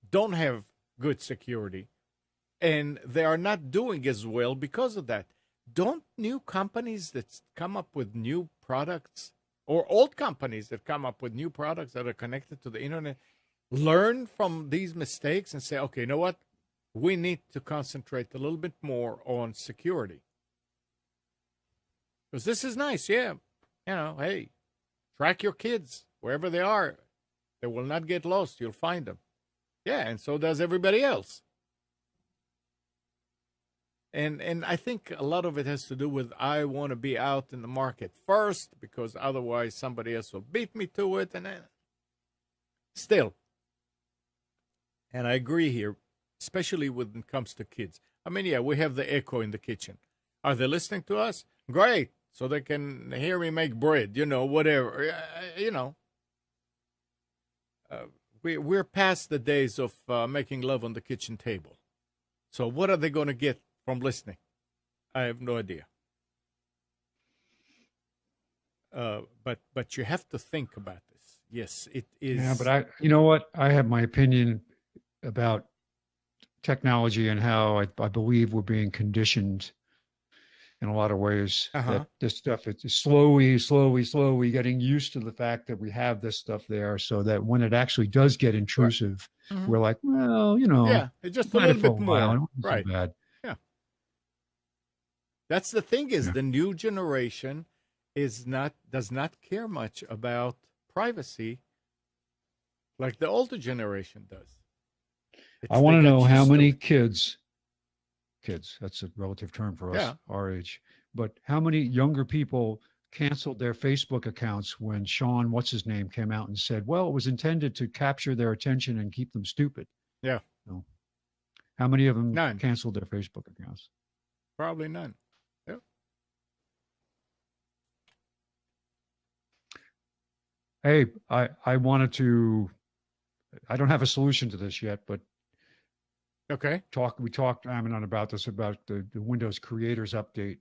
don't have good security, and they are not doing as well because of that. Don't new companies that come up with new products, or old companies that come up with new products that are connected to the internet, learn from these mistakes and say, okay, you know what? We need to concentrate a little bit more on security. Because this is nice, yeah. You know, hey, track your kids wherever they are. They will not get lost. You'll find them. Yeah, and so does everybody else. And I think a lot of it has to do with I want to be out in the market first because otherwise somebody else will beat me to it. And then still, and I agree here, especially when it comes to kids. I mean, yeah, we have the echo in the kitchen. Are they listening to us? Great. So they can hear me make bread, you know, whatever, you know. We're past the days of making love on the kitchen table. So what are they going to get from listening? I have no idea. But you have to think about this. Yes, it is. Yeah, but you know what? I have my opinion about technology and how I believe we're being conditioned in a lot of ways that this stuff is slowly getting used to the fact that we have this stuff there, so that when it actually does get intrusive, we're like, well, you know, yeah, it's just a little bit more, right? So bad. Yeah, that's the thing is the new generation does not care much about privacy like the older generation does. I want to know how many kids, that's a relative term for us, our age, but how many younger people canceled their Facebook accounts when Sean, what's his name, came out and said, well, it was intended to capture their attention and keep them stupid. Yeah. So, how many of them None. canceled their Facebook accounts? Probably none. Yeah. Hey, I wanted to, I don't have a solution to this yet, but okay. We talked, Aminon, about this, about the Windows Creators Update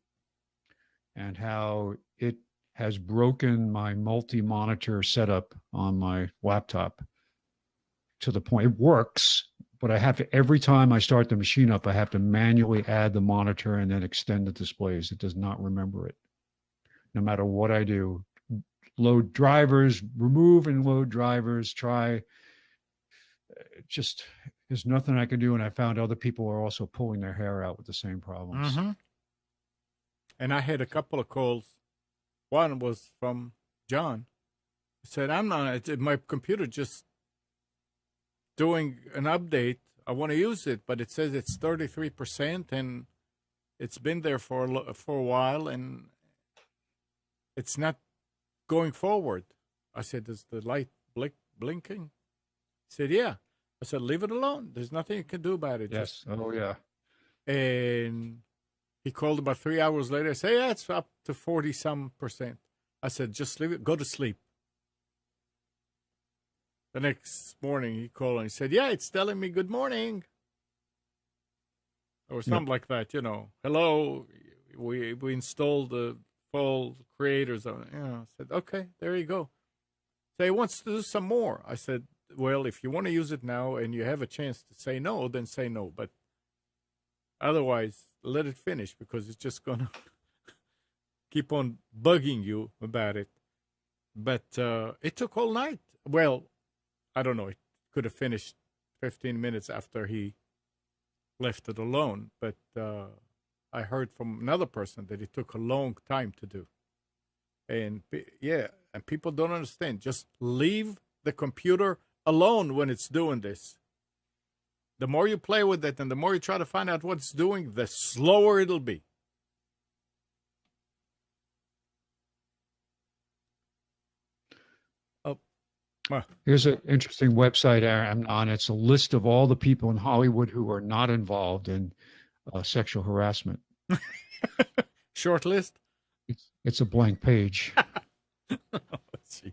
and how it has broken my multi-monitor setup on my laptop to the point it works, but I have to, every time I start the machine up, I have to manually add the monitor and then extend the displays. It does not remember it. No matter what I do, load drivers, remove and load drivers, try, just, there's nothing I can do. And I found other people are also pulling their hair out with the same problems. And I had a couple of calls. One was from John. He said, I'm not, my computer just doing an update. I want to use it, but it says it's 33% and it's been there for a while and it's not going forward. I said, is the light blinking? He said, yeah. I said, leave it alone. There's nothing you can do about it. Yes. Oh, yeah. And he called about 3 hours later. I said, yeah, it's up to 40-some%. I said, just leave it. Go to sleep. The next morning, he called and he said, yeah, it's telling me good morning. Or something like that, you know. Hello, we installed the full creators. You know, I said, okay, there you go. So he wants to do some more. I said, well, if you want to use it now and you have a chance to say no, then say no. But otherwise, let it finish because it's just going to keep on bugging you about it. But it took all night. Well, I don't know. It could have finished 15 minutes after he left it alone. But I heard from another person that it took a long time to do. And yeah, and people don't understand. Just leave the computer alone when it's doing this. The more you play with it and the more you try to find out what it's doing, the slower it'll be. Here's an interesting website I'm on. It's a list of all the people in Hollywood who are not involved in sexual harassment. Short list? It's a blank page. Oh, jeez.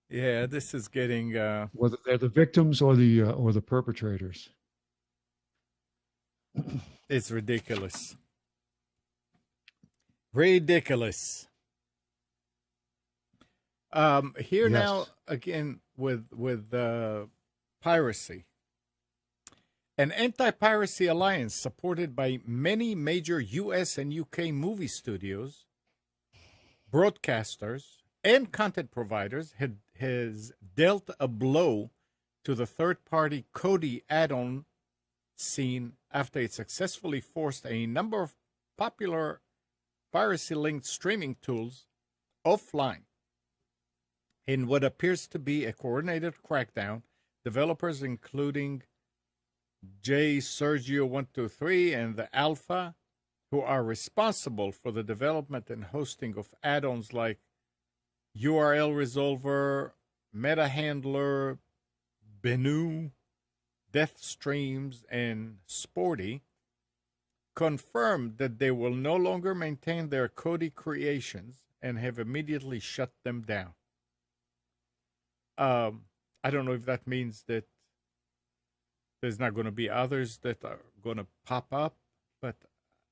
Yeah, this is getting whether they're the victims or the perpetrators. It's ridiculous. Ridiculous. Here Yes. now again with piracy. An anti-piracy alliance supported by many major U.S. and U.K. movie studios, broadcasters, and content providers has dealt a blow to the third-party Kodi add-on scene after it successfully forced a number of popular piracy-linked streaming tools offline. In what appears to be a coordinated crackdown, developers including J. Sergio 123 and the Alpha, who are responsible for the development and hosting of add-ons like URL Resolver, Meta Handler, Benu, Death Streams, and Sporty, confirmed that they will no longer maintain their Kodi creations and have immediately shut them down. I don't know if that means that there's not going to be others that are going to pop up, but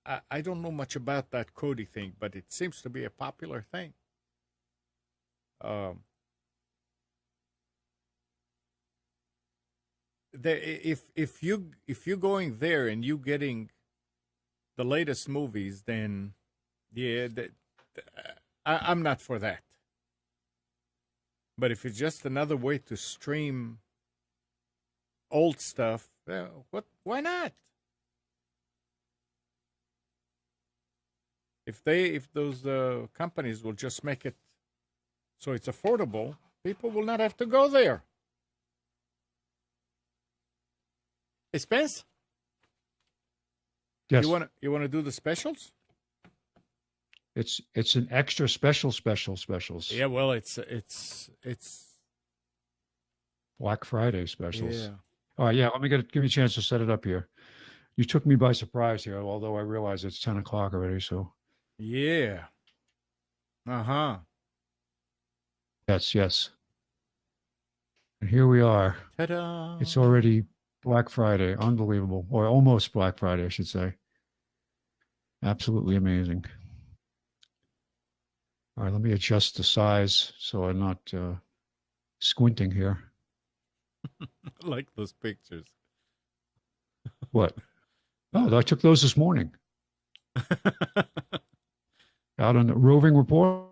I don't know much about that Kodi thing, but it seems to be a popular thing. If you're going there and you getting the latest movies, then yeah, I'm not for that. But if it's just another way to stream old stuff, why not? If those companies will just make it so it's affordable, people will not have to go there. Hey, Spence? Yes. You want to do the specials? It's an extra specials. Yeah, well, it's Black Friday specials. yeah. All right, yeah. Let me give me a chance to set it up here. You took me by surprise here, although I realize it's 10 o'clock already. So Yeah. Uh-huh. yes. And here we are. Ta-da. It's already Black Friday. Unbelievable. Or almost Black Friday, I should say. Absolutely amazing. All right, let me adjust the size so I'm not squinting here. I like those pictures. What? Oh, I took those this morning. Out on the roving report.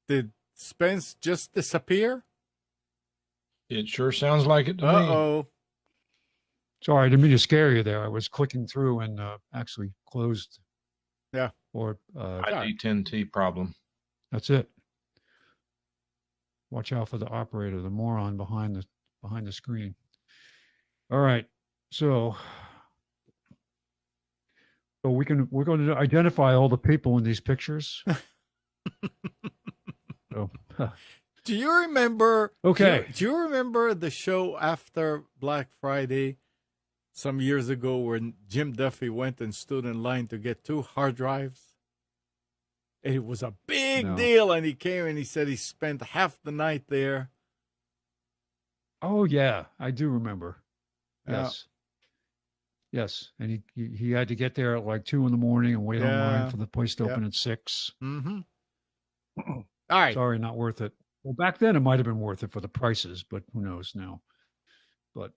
Did Spence just disappear? It sure sounds like it to me. Uh-oh. Sorry, I didn't mean to scare you there. I was clicking through and actually closed. Yeah. Or ID10T problem. that's it. Watch out for the operator, the moron behind the screen. All right. So we're going to identify all the people in these pictures. So, Do you remember? Okay. Do you remember the show after Black Friday some years ago when Jim Duffy went and stood in line to get 2 hard drives? And it was a big deal, and he came and he said he spent half the night there. Oh yeah, I do remember. Yeah. Yes. Yes, and he had to get there at like 2 a.m. and wait online for the place to open at 6. Mm-hmm. All right. Sorry, not worth it. Well, back then it might have been worth it for the prices, but who knows now. But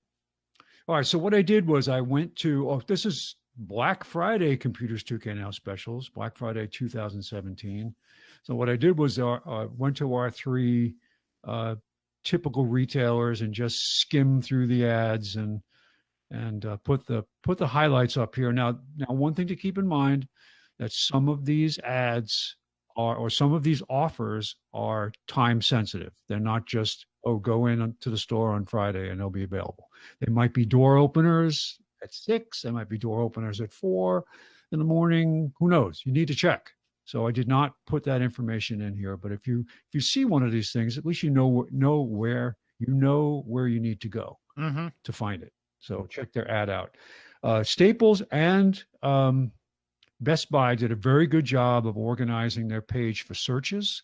all right, so what I did was I went to this is Black Friday Computers 2K Now specials, Black Friday 2017. So what I did was went to our 3 typical retailers and just skimmed through the ads and put the highlights up here. Now one thing to keep in mind that some of these ads or some of these offers are time sensitive. They're not just, go in to the store on Friday and they'll be available. They might be door openers at 6. They might be door openers at 4 in the morning. Who knows? You need to check. So I did not put that information in here. But if you see one of these things, at least you know where you need to go to find it. So check their ad out. Staples and Best Buy did a very good job of organizing their page for searches.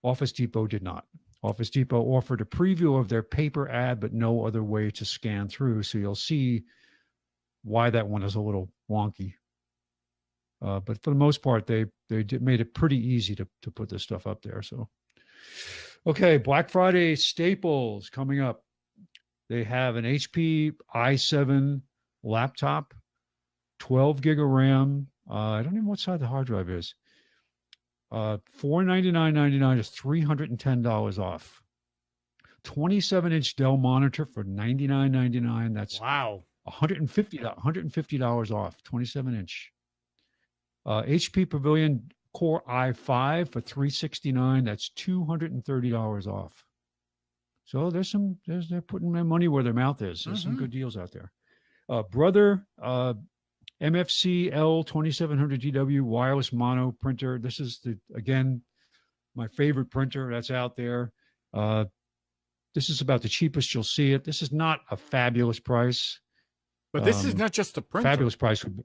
Office Depot did not. Office Depot offered a preview of their paper ad, but no other way to scan through. So you'll see why that one is a little wonky. But for the most part, they made it pretty easy to put this stuff up there. So, okay, Black Friday staples coming up. They have an HP i7 laptop, 12 gig of RAM. I don't even know what side the hard drive is. $499.99 is $310 off. 27-inch Dell monitor for $99.99. That's wow. $150 off. 27-inch. HP Pavilion Core i5 for $369. That's $230 off. So they're putting their money where their mouth is. There's some good deals out there. Brother MFC L2700DW wireless mono printer. This is again my favorite printer that's out there. This is about the cheapest you'll see it. This is not a fabulous price. But this is not just a printer. Fabulous price would be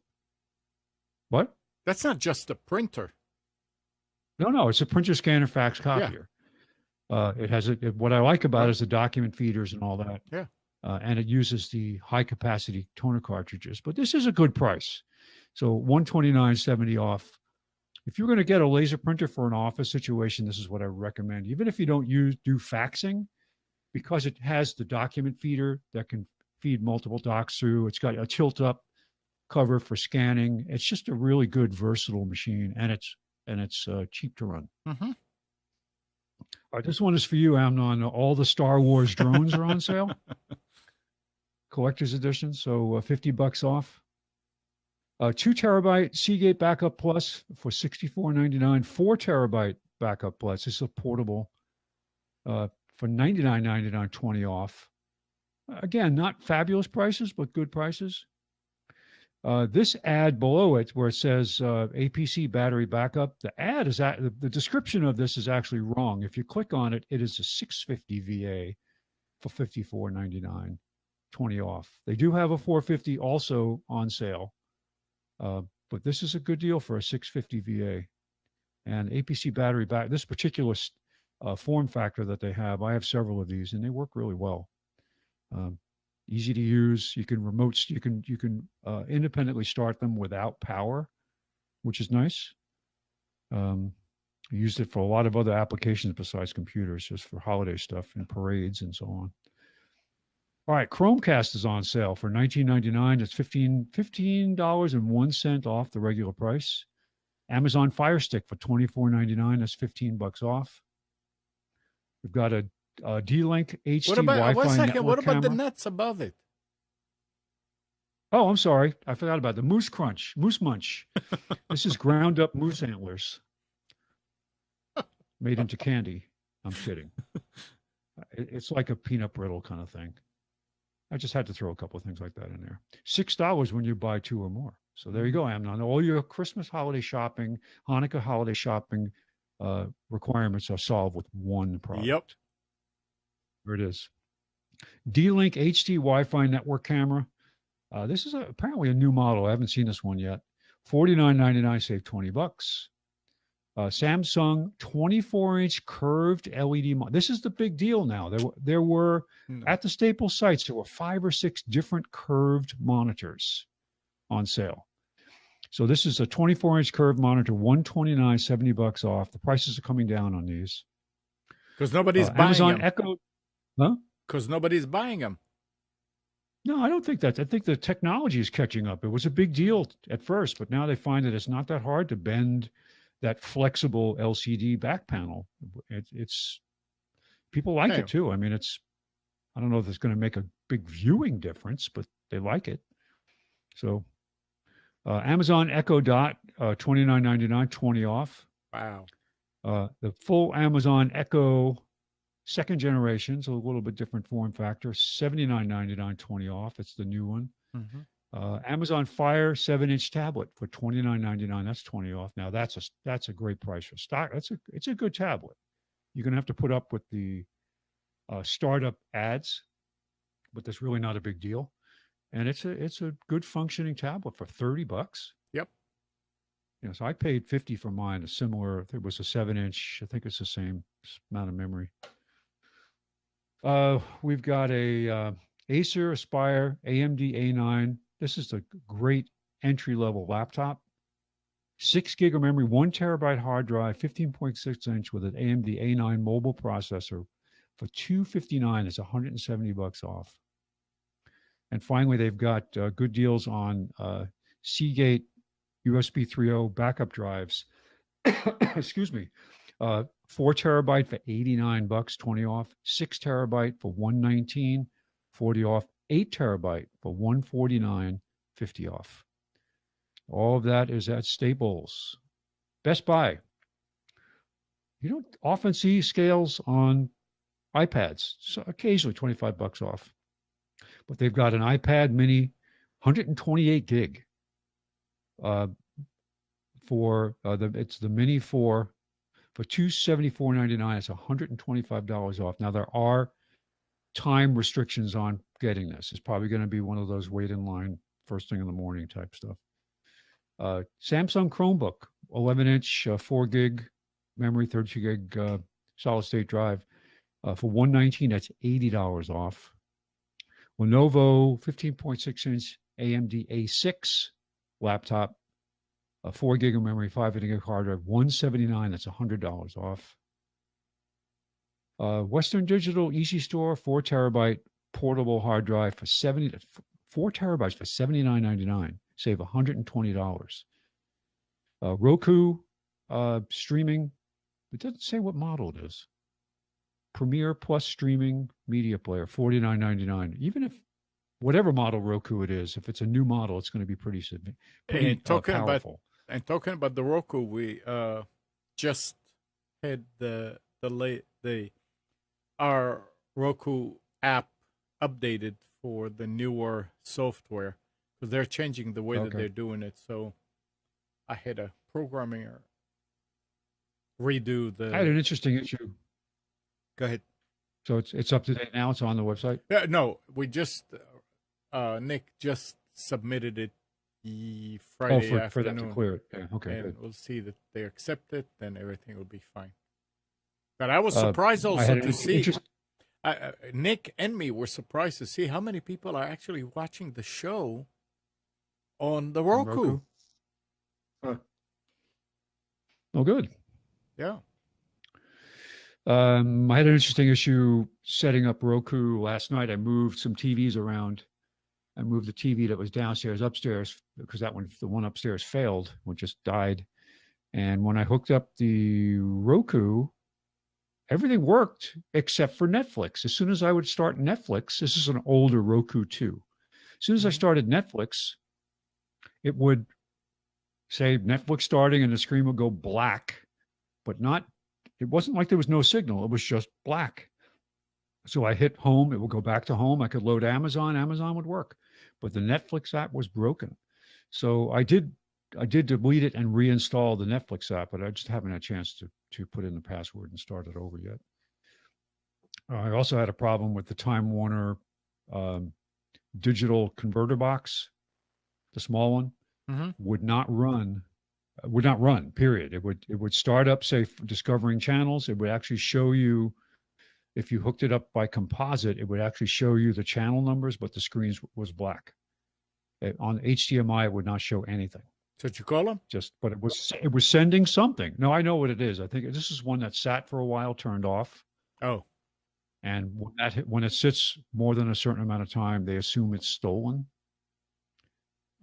what? That's not just a printer. No, it's a printer, scanner, fax, copier. Yeah. It has what I like about it is the document feeders and all that. Yeah. And it uses the high capacity toner cartridges. But this is a good price. So $129.70 off. If you're going to get a laser printer for an office situation, this is what I recommend. Even if you don't do faxing, because it has the document feeder that can feed multiple docs through. It's got a tilt up cover for scanning. It's just a really good, versatile machine, and it's cheap to run. Mm-hmm. All right, this one is for you, Amnon. All the Star Wars drones are on sale. Collector's edition, so $50 off. 2 terabyte Seagate Backup Plus for $64.99. 4 terabyte Backup Plus. This is a portable for $99.99, 20 off. Again, not fabulous prices, but good prices. This ad below it, where it says APC battery backup, the description of this is actually wrong. If you click on it, it is a 650 VA for $54.99, 20 off. They do have a 450 also on sale, but this is a good deal for a 650 VA. And APC battery back. This particular form factor that they have, I have several of these, and they work really well. Easy to use. You can independently start them without power, which is nice. I used it for a lot of other applications besides computers, just for holiday stuff and parades and so on. All right, Chromecast is on sale for $19.99. It's $15.01 off the regular price. Amazon Fire Stick for $24.99. That's $15 off. We've got a D-Link HD Wi-Fi network What about the camera. nuts above it? Oh, I'm sorry. I forgot about the Moose Munch. This is ground up moose antlers made into candy. I'm kidding. It's like a peanut brittle kind of thing. I just had to throw a couple of things like that in there. $6 when you buy 2 or more. So there you go, Amnon. All your Christmas holiday shopping, Hanukkah holiday shopping requirements are solved with one product. Yep. There it is. D-Link HD Wi-Fi network camera. This is apparently a new model. I haven't seen this one yet. $49.99, save $20. Samsung 24-inch curved LED. This is the big deal now. There were at the Staples sites, there were 5 or 6 different curved monitors on sale. So this is a 24-inch curved monitor, $129.70 off. The prices are coming down on these. Because nobody's buying Amazon them. Echo. Huh? Because nobody's buying them. No, I don't think that. I think the technology is catching up. It was a big deal at first, but now they find that it's not that hard to bend that flexible LCD back panel. It's people like it too. I mean, I don't know if it's going to make a big viewing difference, but they like it. So Amazon Echo Dot, $29.99, 20 off. Wow. The full Amazon Echo second generation, so a little bit different form factor, $79.99, 20 off. It's the new one. Mm-hmm. Amazon Fire 7-inch tablet for $29.99. That's 20 off. Now that's a great price for stock. It's a good tablet. You're gonna have to put up with the startup ads, but that's really not a big deal. And it's a good functioning tablet for $30. Yep. You know, so I paid $50 for mine. A similar, it was a 7-inch. I think it's the same amount of memory. We've got a Acer Aspire AMD A9. This is a great entry-level laptop. 6 gig of memory, 1 terabyte hard drive, 15.6 inch with an AMD A9 mobile processor for $259. It's $170 off. And finally, they've got good deals on Seagate USB 3.0 backup drives. Excuse me. 4 terabyte for $89, 20 off. 6 terabyte for $119, 40 off. 8 terabyte for $149, 50 off. All of that is at Staples. Best Buy. You don't often see scales on iPads. So occasionally $25 off. But they've got an iPad mini, 128 gig. It's the Mini 4 for $274.99. It's $125 off. Now there are time restrictions on getting this. It's probably going to be one of those wait in line first thing in the morning type stuff. Samsung Chromebook, 11-inch, 4 gig memory, 32 gig solid state drive for $119. That's $80 off. Lenovo 15.6-inch AMD A6 laptop, 4 gig of memory, 5 gig hard drive, $179. That's $100 off. Western Digital Easy Store, 4 terabyte portable hard drive for 4 terabytes for $79.99. Save $120. Roku streaming. It doesn't say what model it is. Premiere Plus streaming media player, $49.99. Even if whatever model Roku it is, if it's a new model, it's going to be pretty powerful. And talking about the Roku, we just had our Roku app updated for the newer software because they're changing the way that they're doing it. So I had a programmer redo the. I had an interesting issue. Go ahead. So it's up to date now. It's on the website. Yeah, no, we just Nick just submitted it Friday afternoon for them to clear it. Yeah, okay. And good. we'll see that they accept it, then everything will be fine. But I was surprised also to see. Nick and me were surprised to see how many people are actually watching the show on the Roku. Huh. Oh, good. Yeah. I had an interesting issue setting up Roku last night. I moved some TVs around. I moved the TV that was downstairs upstairs because the one upstairs failed, which just died. And when I hooked up the Roku, everything worked except for Netflix. As soon as I would start Netflix, this is an older Roku 2. As soon as I started Netflix, it would say Netflix starting and the screen would go black, but it wasn't like there was no signal. It was just black. So I hit home. It would go back to home. I could load Amazon. Amazon would work. But the Netflix app was broken. So I did delete it and reinstall the Netflix app, but I just haven't had a chance to put in the password and start it over yet. I also had a problem with the Time Warner digital converter box, the small one, would not run, period. It would start up, say, discovering channels. It would actually show you, if you hooked it up by composite, it would actually show you the channel numbers, but the screen was black. On HDMI, it would not show anything. So did you call them? But it was sending something. No, I know what it is. I think this is one that sat for a while, turned off. Oh. And when it sits more than a certain amount of time, they assume it's stolen.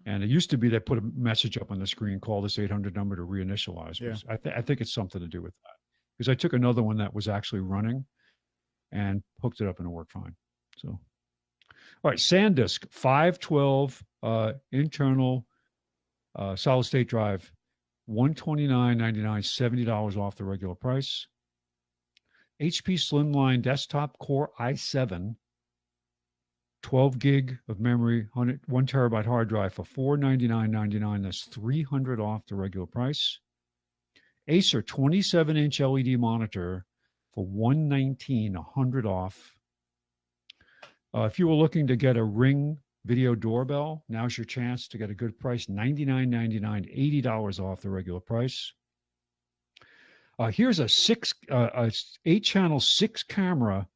And it used to be they put a message up on the screen, call this 800 number to reinitialize. Yeah. I think it's something to do with that. Because I took another one that was actually running and hooked it up and it worked fine. So, all right, SanDisk 512 internal solid state drive, $129.99, $70 off the regular price. HP Slimline Desktop Core i7, 12 gig of memory, 1 terabyte hard drive for $499.99. That's $300 off the regular price. Acer 27-inch LED monitor for $119, $100 off. If you were looking to get a Ring video doorbell, now's your chance to get a good price, $99.99, $80 off the regular price. Here's a 8-channel 6-camera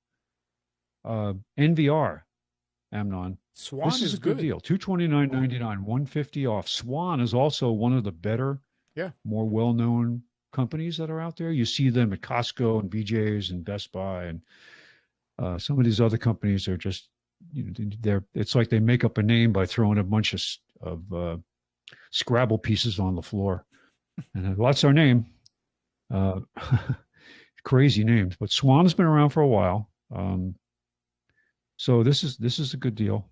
NVR, Amnon. Swan This is a good deal. $229.99, $150 off. Swan is also one of the better, more well-known companies that are out there. You see them at Costco and BJ's and Best Buy, and some of these other companies are just, it's like they make up a name by throwing a bunch of Scrabble pieces on the floor. And what's our name? Crazy names, but Swan's been around for a while. So this is a good deal.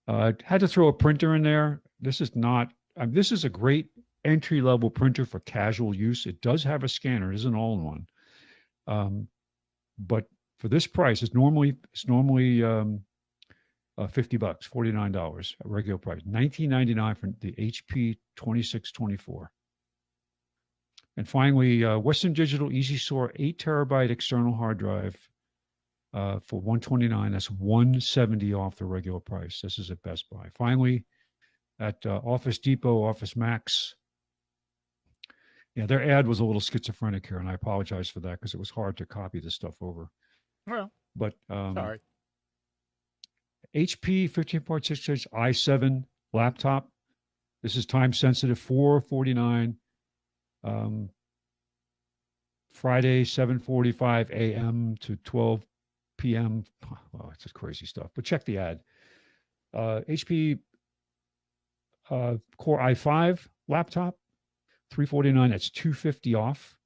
I had to throw a printer in there. This is a great entry-level printer for casual use. It does have a scanner. It is an all-in-one. But for this price, it's normally $50, $49 at regular price. $19.99 for the HP 2624. And finally, Western Digital EasyStore 8 terabyte external hard drive for $129. That's $170 off the regular price. This is at Best Buy. Finally, at Office Depot, Office Max. Yeah, their ad was a little schizophrenic here, and I apologize for that because it was hard to copy this stuff over. Well, but sorry. HP 15.6-inch i7 laptop. This is time sensitive, $449. Friday, 7:45 a.m. to 12 p.m. Oh, it's just crazy stuff. But check the ad. HP Core i5 laptop, $349. That's $250 off.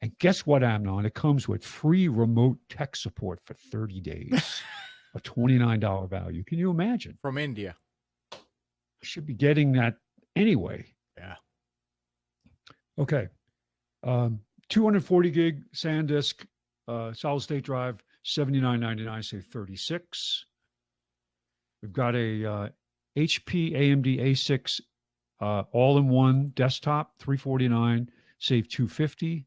And guess what, Amnon? It comes with free remote tech support for 30 days. A $29 value. Can you imagine? From India. Should be getting that anyway. Yeah. Okay. 240 gig SanDisk solid state drive, $79.99, save $36. We've got a HP AMD A6 all-in-one desktop, $349, save $250.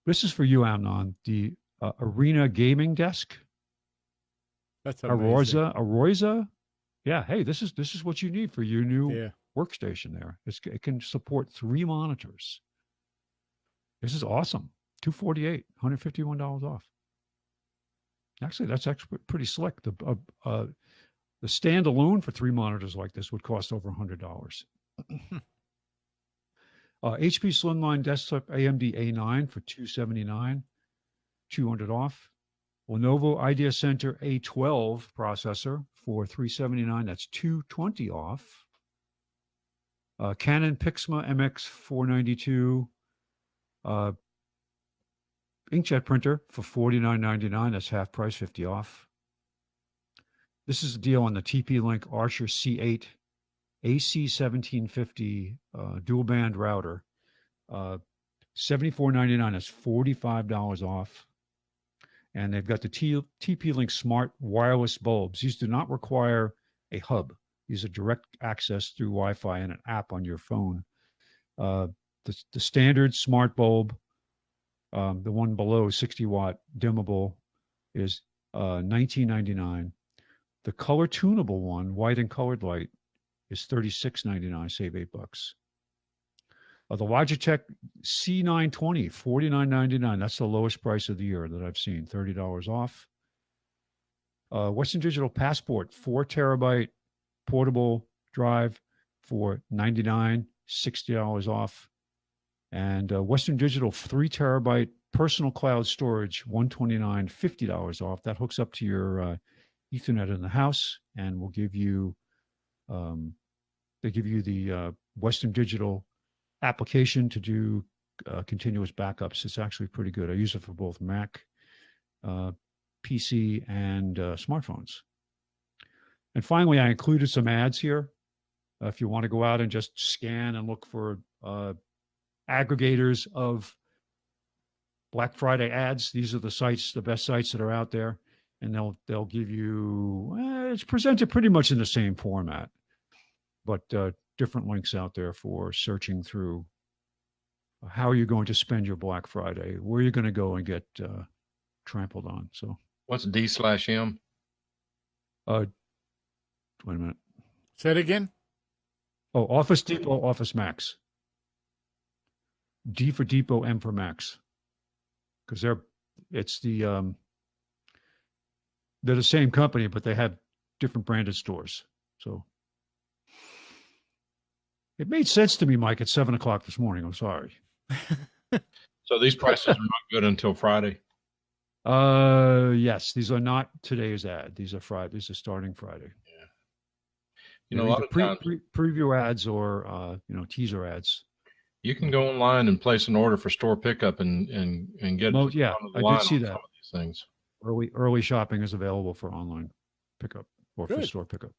This is for you, Amnon. The Arena gaming desk. That's amazing. Arosa. Yeah. Hey, this is what you need for your new workstation there. It can support 3 monitors. This is awesome. $248, $151 off. Actually, that's actually pretty slick. The standalone for 3 monitors like this would cost over $100. HP Slimline Desktop AMD A9 for $279, $200 off. Lenovo Idea Center A12 processor for $379. That's $220 off. Canon Pixma MX 492 inkjet printer for $49.99. That's half price, $50 off. This is a deal on the TP-Link Archer C8 AC1750 dual band router. $74.99. That's $45 off. And they've got the TP-Link Smart Wireless bulbs. These do not require a hub. These are direct access through Wi-Fi and an app on your phone. The standard smart bulb, the one below 60-watt dimmable, is $19.99. The color tunable one, white and colored light, is $36.99. Save $8. The Logitech C920, $49.99. That's the lowest price of the year that I've seen, $30 off. Western Digital Passport, 4 terabyte portable drive for $99, $60 off. And Western Digital 3 terabyte personal cloud storage, $129, $50 off. That hooks up to your Ethernet in the house and will give you, they give you the Western Digital application to do continuous backups. It's actually pretty good. I use it for both Mac, PC, and smartphones. And finally, I included some ads here. If you want to go out and just scan and look for aggregators of Black Friday ads, these are the sites, the best sites that are out there, and they'll give you. It's presented pretty much in the same format, but different links out there for searching through how are you going to spend your Black Friday, where you're going to go and get trampled on. So what's D/M? Wait a minute. Say it again. Oh, Office Depot, Office Max. D for Depot, M for Max. Because it's the they're the same company, but they have different branded stores. So it made sense to me, Mike, at 7:00 this morning. I'm sorry. So these prices are not good until Friday. Yes, these are not today's ad. These are Friday. These are starting Friday. Yeah. You know, a lot of times preview ads or teaser ads. You can go online and place an order for store pickup and get yeah, on the I line did see on that. some of these things. Early shopping is available for online pickup or for store pickup.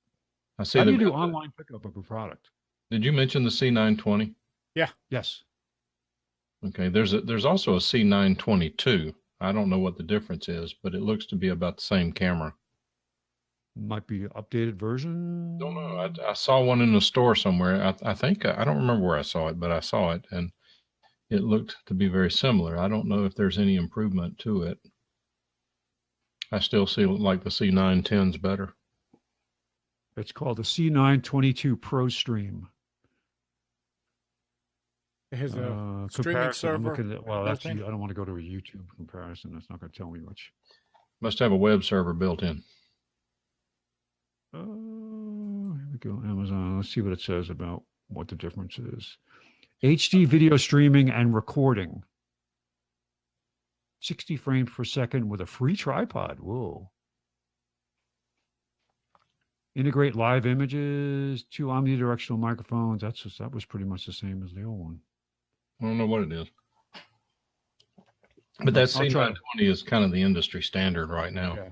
I see. How do you do online pickup of a product? Did you mention the C920? Yeah. Yes. Okay. There's also a C922. I don't know what the difference is, but it looks to be about the same camera. Might be an updated version. Don't know. I saw one in the store somewhere. I think I don't remember where I saw it, but I saw it and it looked to be very similar. I don't know if there's any improvement to it. I still see like the C910's better. It's called the C922 Pro Stream. It has a streaming server. I don't want to go to a YouTube comparison. That's not going to tell me much. Must have a web server built in. Here we go. Amazon. Let's see what it says about what the difference is. HD video streaming and recording. 60 frames per second with a free tripod. Whoa. Integrate live images, 2 omnidirectional microphones. That was pretty much the same as the old one. I don't know what it is. But that C920 is kind of the industry standard right now. Yeah.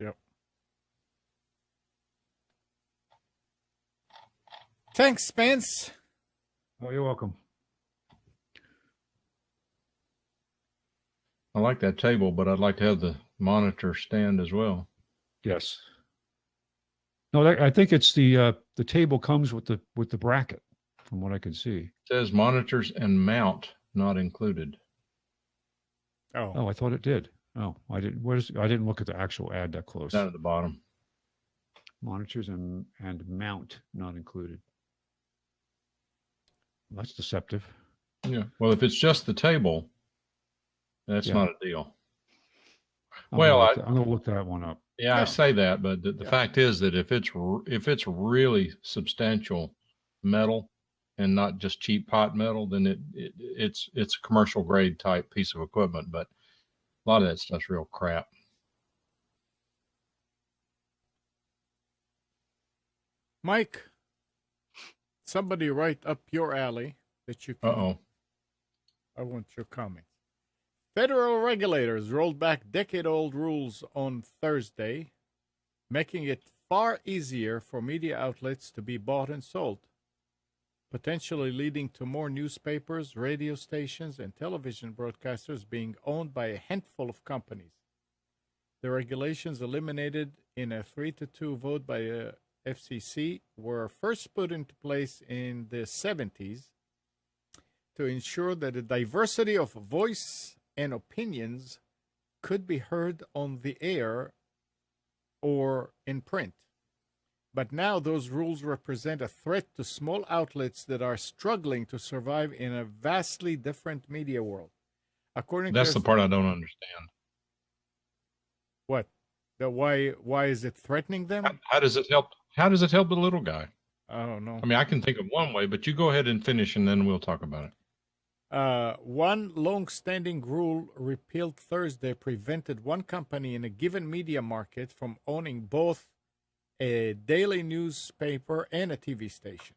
Yep. Thanks, Spence. Oh, you're welcome. I like that table, but I'd like to have the monitor stand as well. Yes. No, I think it's the table comes with the bracket, from what I can see. It says monitors and mount not included. Oh, I thought it did. Oh, I didn't. I didn't look at the actual ad that close. Down at the bottom. Monitors and mount not included. That's deceptive. Yeah. Well, if it's just the table, that's not a deal. I'm going to look that one up. Yeah, I say that, but the fact is that if it's really substantial metal and not just cheap pot metal, then it's a commercial grade type piece of equipment. But a lot of that stuff's real crap. Mike, somebody right up your alley that you can. I want your comments. Federal regulators rolled back decade-old rules on Thursday, making it far easier for media outlets to be bought and sold, potentially leading to more newspapers, radio stations, and television broadcasters being owned by a handful of companies. The regulations eliminated in a 3-2 vote by the FCC were first put into place in the 70s to ensure that a diversity of voice and opinions could be heard on the air or in print. But now those rules represent a threat to small outlets that are struggling to survive in a vastly different media world. That's the part I don't understand. What? Why is it threatening them? How does it help? How does it help the little guy? I don't know. I mean, I can think of one way, but you go ahead and finish, and then we'll talk about it. One long-standing rule repealed Thursday prevented one company in a given media market from owning both a daily newspaper and a TV station.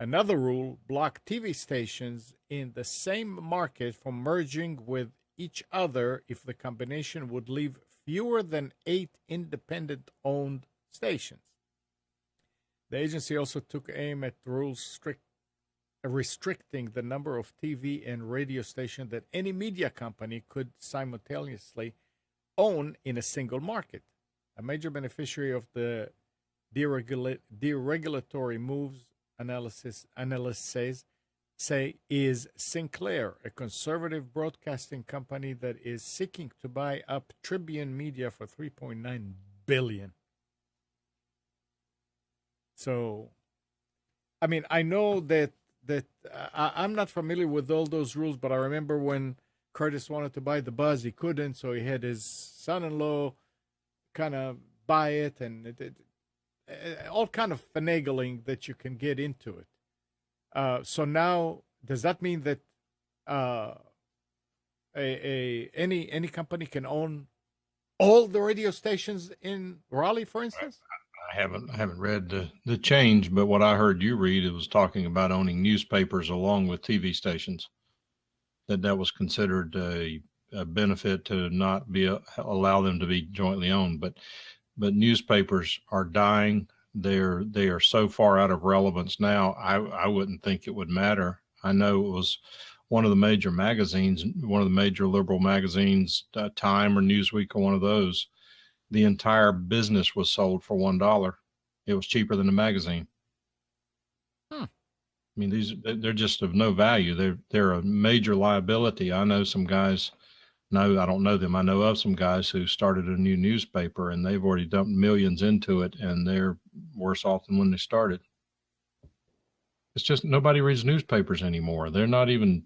Another rule blocked TV stations in the same market from merging with each other if the combination would leave fewer than 8 independent-owned stations. The agency also took aim at rules restricting the number of TV and radio stations that any media company could simultaneously own in a single market. A major beneficiary of the deregulatory moves, analysts say, is Sinclair, a conservative broadcasting company that is seeking to buy up Tribune Media for $3.9 billion. So, I mean, I know that I'm not familiar with all those rules, but I remember when Curtis wanted to buy the Buzz, he couldn't, so he had his son-in-law kind of buy it, and all kind of finagling that you can get into it. So now, does that mean that any company can own all the radio stations in Raleigh, for instance? I haven't read the change, but what I heard you read, it was talking about owning newspapers along with TV stations. That was considered a benefit to not allow them to be jointly owned. But newspapers are dying. They are so far out of relevance now. I wouldn't think it would matter. I know it was one of the major magazines, one of the major liberal magazines, Time or Newsweek or one of those. The entire business was sold for $1. It was cheaper than the magazine. I mean, they're just of no value. They're a major liability. I know some guys. No, I don't know them. I know of some guys who started a new newspaper, and they've already dumped millions into it, and they're worse off than when they started. It's just nobody reads newspapers anymore. They're not even.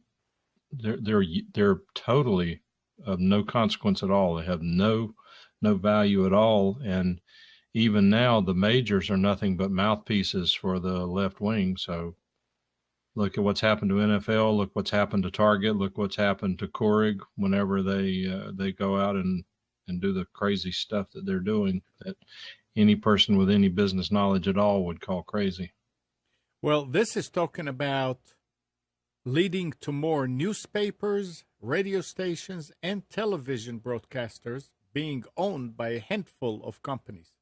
They're totally of no consequence at all. They have no value at all. And even now, the majors are nothing but mouthpieces for the left wing. So look at what's happened to NFL. Look what's happened to Target. Look what's happened to Keurig whenever they go out and do the crazy stuff that they're doing that any person with any business knowledge at all would call crazy. Well, this is talking about leading to more newspapers, radio stations, and television broadcasters being owned by a handful of companies.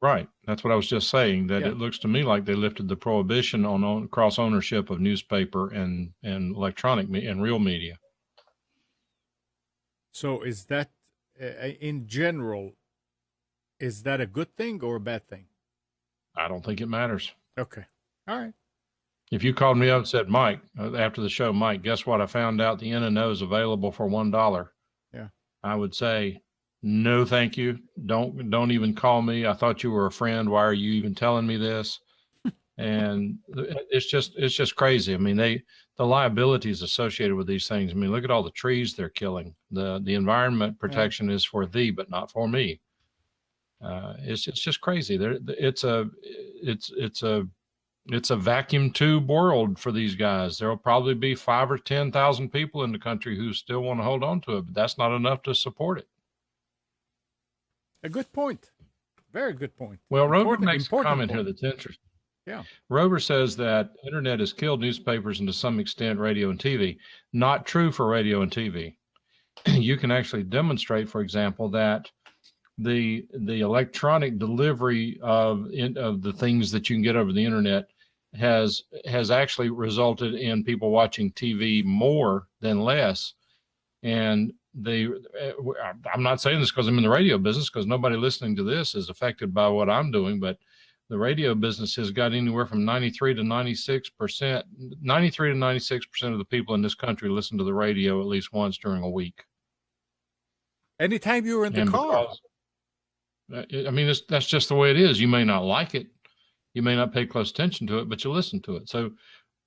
Right. That's what I was just saying, that It looks to me like they lifted the prohibition on cross ownership of newspaper and electronic and real media. So is that, in general, is that a good thing or a bad thing? I don't think it matters. Okay. All right. If you called me up and said, Mike, after the show, Mike, guess what? I found out the N&O is available for $1. Yeah. I would say, no, thank you. Don't even call me. I thought you were a friend. Why are you even telling me this? And it's just crazy. I mean, the liabilities associated with these things. I mean, look at all the trees they're killing. The environment protection is for thee, but not for me. It's just crazy. It's a vacuum tube world for these guys. There'll probably be 5,000 or 10,000 people in the country who still want to hold on to it, but that's not enough to support it. A good point. Very good point. Well, Rover makes a comment here that's interesting. Yeah. Rover says that internet has killed newspapers and to some extent radio and TV. Not true for radio and TV. You can actually demonstrate, for example, that the electronic delivery of the things that you can get over the internet has actually resulted in people watching TV more than less. And I'm not saying this because I'm in the radio business, because nobody listening to this is affected by what I'm doing, but the radio business has got anywhere from 93 to 96% of the people in this country listen to the radio at least once during a week. Anytime you were in the car. I mean, that's just the way it is. You may not like it. You may not pay close attention to it, but you listen to it. So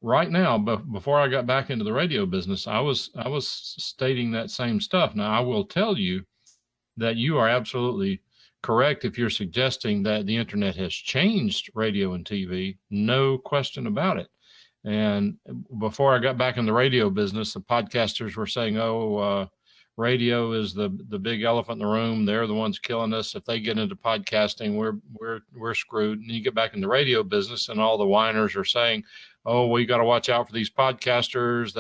right now, before I got back into the radio business, I was stating that same stuff. Now, I will tell you that you are absolutely correct if you're suggesting that the internet has changed radio and TV. No question about it. And before I got back in the radio business, the podcasters were saying, radio is the big elephant in the room. They're the ones killing us. If they get into podcasting, we're screwed. And you get back in the radio business, and all the whiners are saying, "Oh, we got to watch out for these podcasters.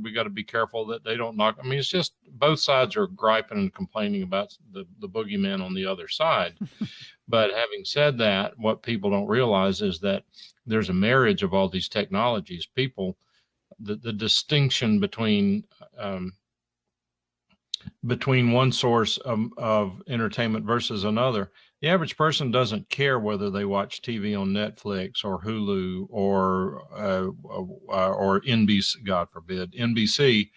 We got to be careful that they don't knock." I mean, it's just both sides are griping and complaining about the boogeyman on the other side. But having said that, what people don't realize is that there's a marriage of all these technologies. The distinction between one source of entertainment versus another. The average person doesn't care whether they watch TV on Netflix or Hulu or NBC, God forbid, NBC.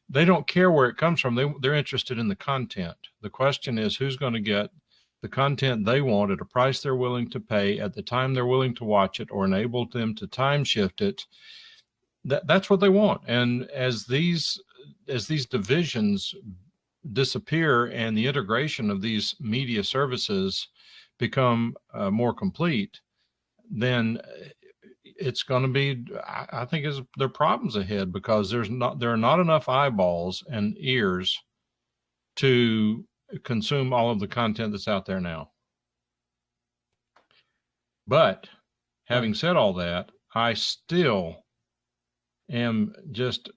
They don't care where it comes from. They're interested in the content. The question is, who's going to get the content they want at a price they're willing to pay at the time they're willing to watch it, or enable them to time shift it. That's what they want. And as these divisions disappear and the integration of these media services become more complete, then it's going to be, I think there are problems ahead, because there are not enough eyeballs and ears to consume all of the content that's out there now. But having said all that, I still am just,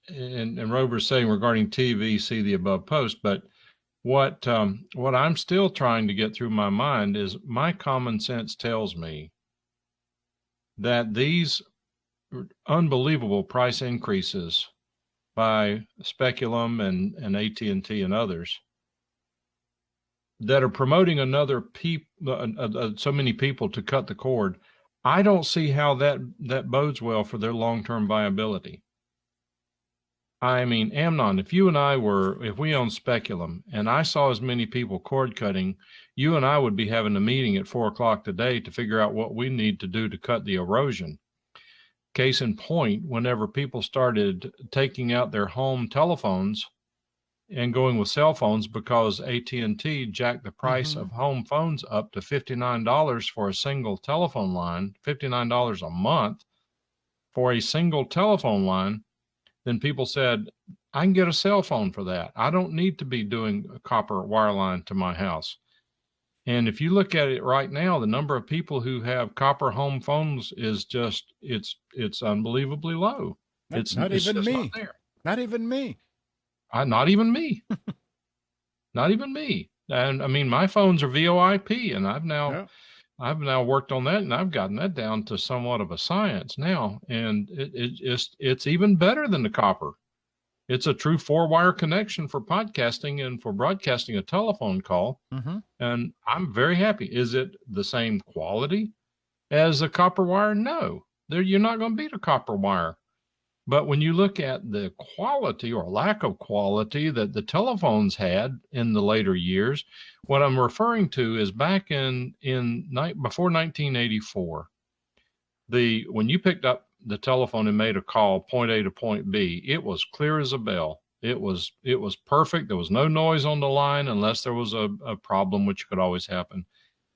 and Rober's saying regarding TV, see the above post, but what I'm still trying to get through my mind is my common sense tells me that these unbelievable price increases by Speculum and AT&T and others that are promoting so many people to cut the cord, I don't see how that bodes well for their long-term viability. I mean, Amnon, if we owned Speculum and I saw as many people cord cutting, you and I would be having a meeting at 4:00 today to figure out what we need to do to cut the erosion. Case in point, whenever people started taking out their home telephones and going with cell phones because AT&T jacked the price of home phones up to $59 for a single telephone line, $59 a month for a single telephone line, then people said, I can get a cell phone for that. I don't need to be doing a copper wire line to my house. And if you look at it right now, the number of people who have copper home phones is just, it's unbelievably low. It's not even me. Not there. Not even me. Not even me. Not even me. And I mean, my phones are VoIP, and I've now worked on that, and I've gotten that down to somewhat of a science now. And it's even better than the copper. It's a true 4-wire connection for podcasting and for broadcasting a telephone call. And I'm very happy. Is it the same quality as a copper wire? No, you're not going to beat a copper wire. But when you look at the quality or lack of quality that the telephones had in the later years, what I'm referring to is back before 1984, when you picked up the telephone and made a call point A to point B, it was clear as a bell. It was perfect. There was no noise on the line unless there was a problem, which could always happen.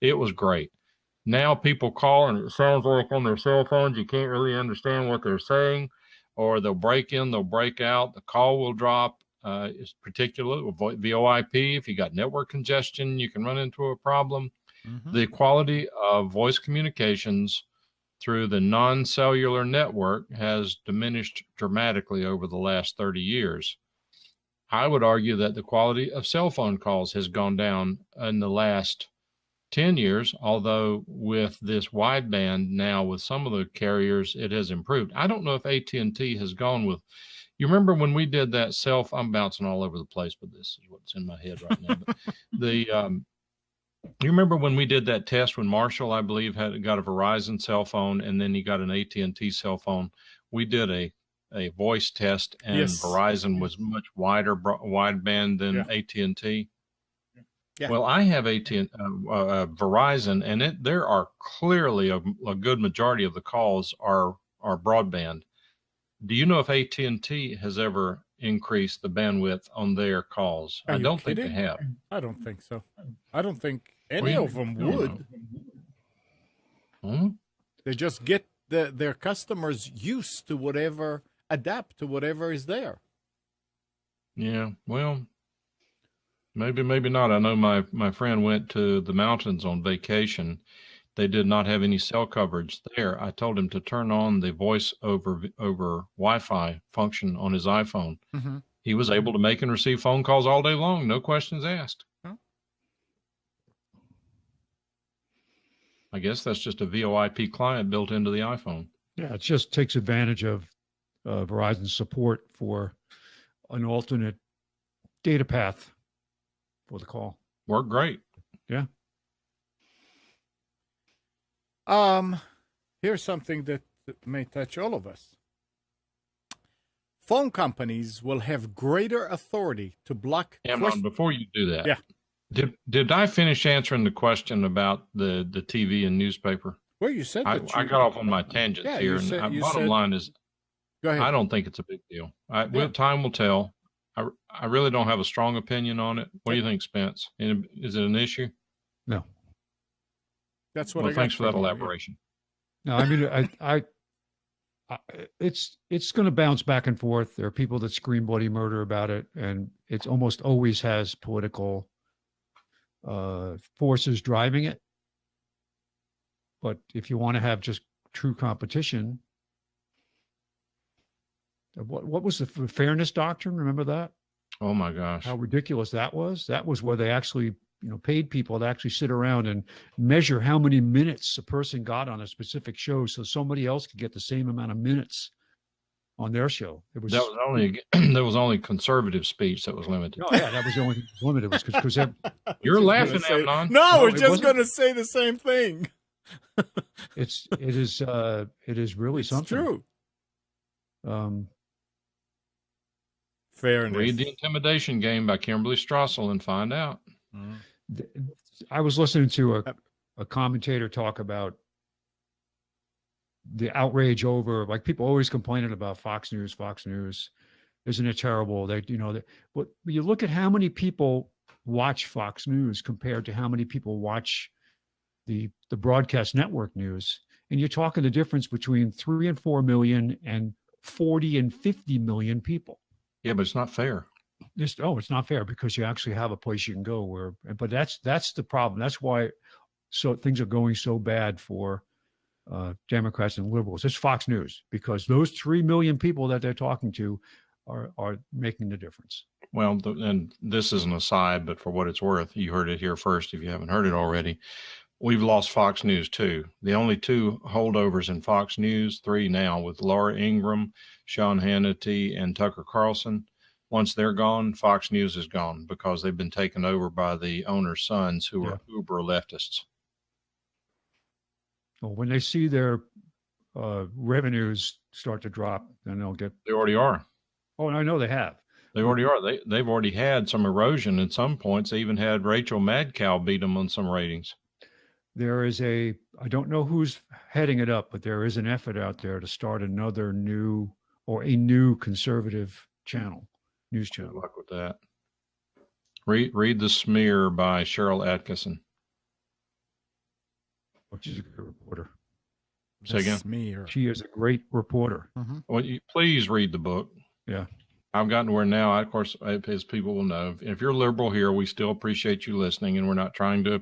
It was great. Now people call and it sounds like on their cell phones, you can't really understand what they're saying. Or they'll break in, they'll break out, the call will drop. It's particular with VoIP. If you got network congestion, you can run into a problem. The quality of voice communications through the non-cellular network has diminished dramatically over the last 30 years. I would argue that the quality of cell phone calls has gone down in the last 10 years, although with this wideband now with some of the carriers, it has improved. I don't know if AT&T has gone with, you remember when we did that I'm bouncing all over the place, but this is what's in my head right now. But you remember when we did that test when Marshall, I believe, got a Verizon cell phone and then he got an AT&T cell phone. We did a voice test and Verizon was much wideband than AT&T. Yeah. Well, I have Verizon, and there are clearly a good majority of the calls are broadband. Do you know if AT&T has ever increased the bandwidth on their calls? I don't think they have. I don't think so. I don't think any of them would. They just get their customers used to adapt to whatever is there. Yeah, well, maybe not. I know my friend went to the mountains on vacation. They did not have any cell coverage there. I told him to turn on the voice over Wi-Fi function on his iPhone. He was able to make and receive phone calls all day long, no questions asked. I guess that's just a VoIP client built into the iPhone. Yeah, it just takes advantage of Verizon's support for an alternate data path for the call. Worked great. Yeah. Here's something that may touch all of us. Phone companies will have greater authority to block. Before you do that, did I finish answering the question about the TV and newspaper? Well, you said I got off on my tangents here. Bottom line is, go ahead. I don't think it's a big deal. Time will tell. I really don't have a strong opinion on it. What do you think, Spence? And is it an issue? No. That's what Well, I got thanks for that from you. elaboration. No, I mean, it's going to bounce back and forth. There are people that scream bloody murder about it, and it almost always has political forces driving it. But if you want to have just true competition, what was the fairness doctrine? Remember that? Oh my gosh! How ridiculous that was! That was where they actually, paid people to actually sit around and measure how many minutes a person got on a specific show, so somebody else could get the same amount of minutes on their show. It was there was only conservative speech that was limited. Oh yeah, that was the only thing that was limited was because you're laughing, Amnon. No, we're just going to say the same thing. it is really it's something. True. Fairness. Read The Intimidation Game by Kimberly Strassel and find out. I was listening to a commentator talk about the outrage over, like, people always complaining about Fox News. Isn't it terrible? But you look at how many people watch Fox News compared to how many people watch the broadcast network news, and you're talking the difference between 3 and 4 million and 40 and 50 million people. Yeah, but it's not fair. It's not fair because you actually have a place you can go but that's the problem. That's why things are going so bad for Democrats and liberals. It's Fox News, because those 3 million people that they're talking to are making the difference. Well, and this is an aside, but for what it's worth, you heard it here first if you haven't heard it already. We've lost Fox News too. The only 2 holdovers in Fox News, 3 now, with Laura Ingraham, Sean Hannity, and Tucker Carlson. Once they're gone, Fox News is gone because they've been taken over by the owner's sons, who are uber leftists. Well, when they see their revenues start to drop, then they'll get. They already are. Oh, and I know they have. They already are. They've already had some erosion at some points. They even had Rachel Madcow beat them on some ratings. There is I don't know who's heading it up, but there is an effort out there to start a new conservative news channel. Good luck with that. Read The Smear by Cheryl Atkinson. She's a good reporter. Say again? Smear. She is a great reporter. Mm-hmm. Well, please read the book. Yeah. I've gotten to where now, of course, as people will know, if you're liberal here, we still appreciate you listening, and we're not trying to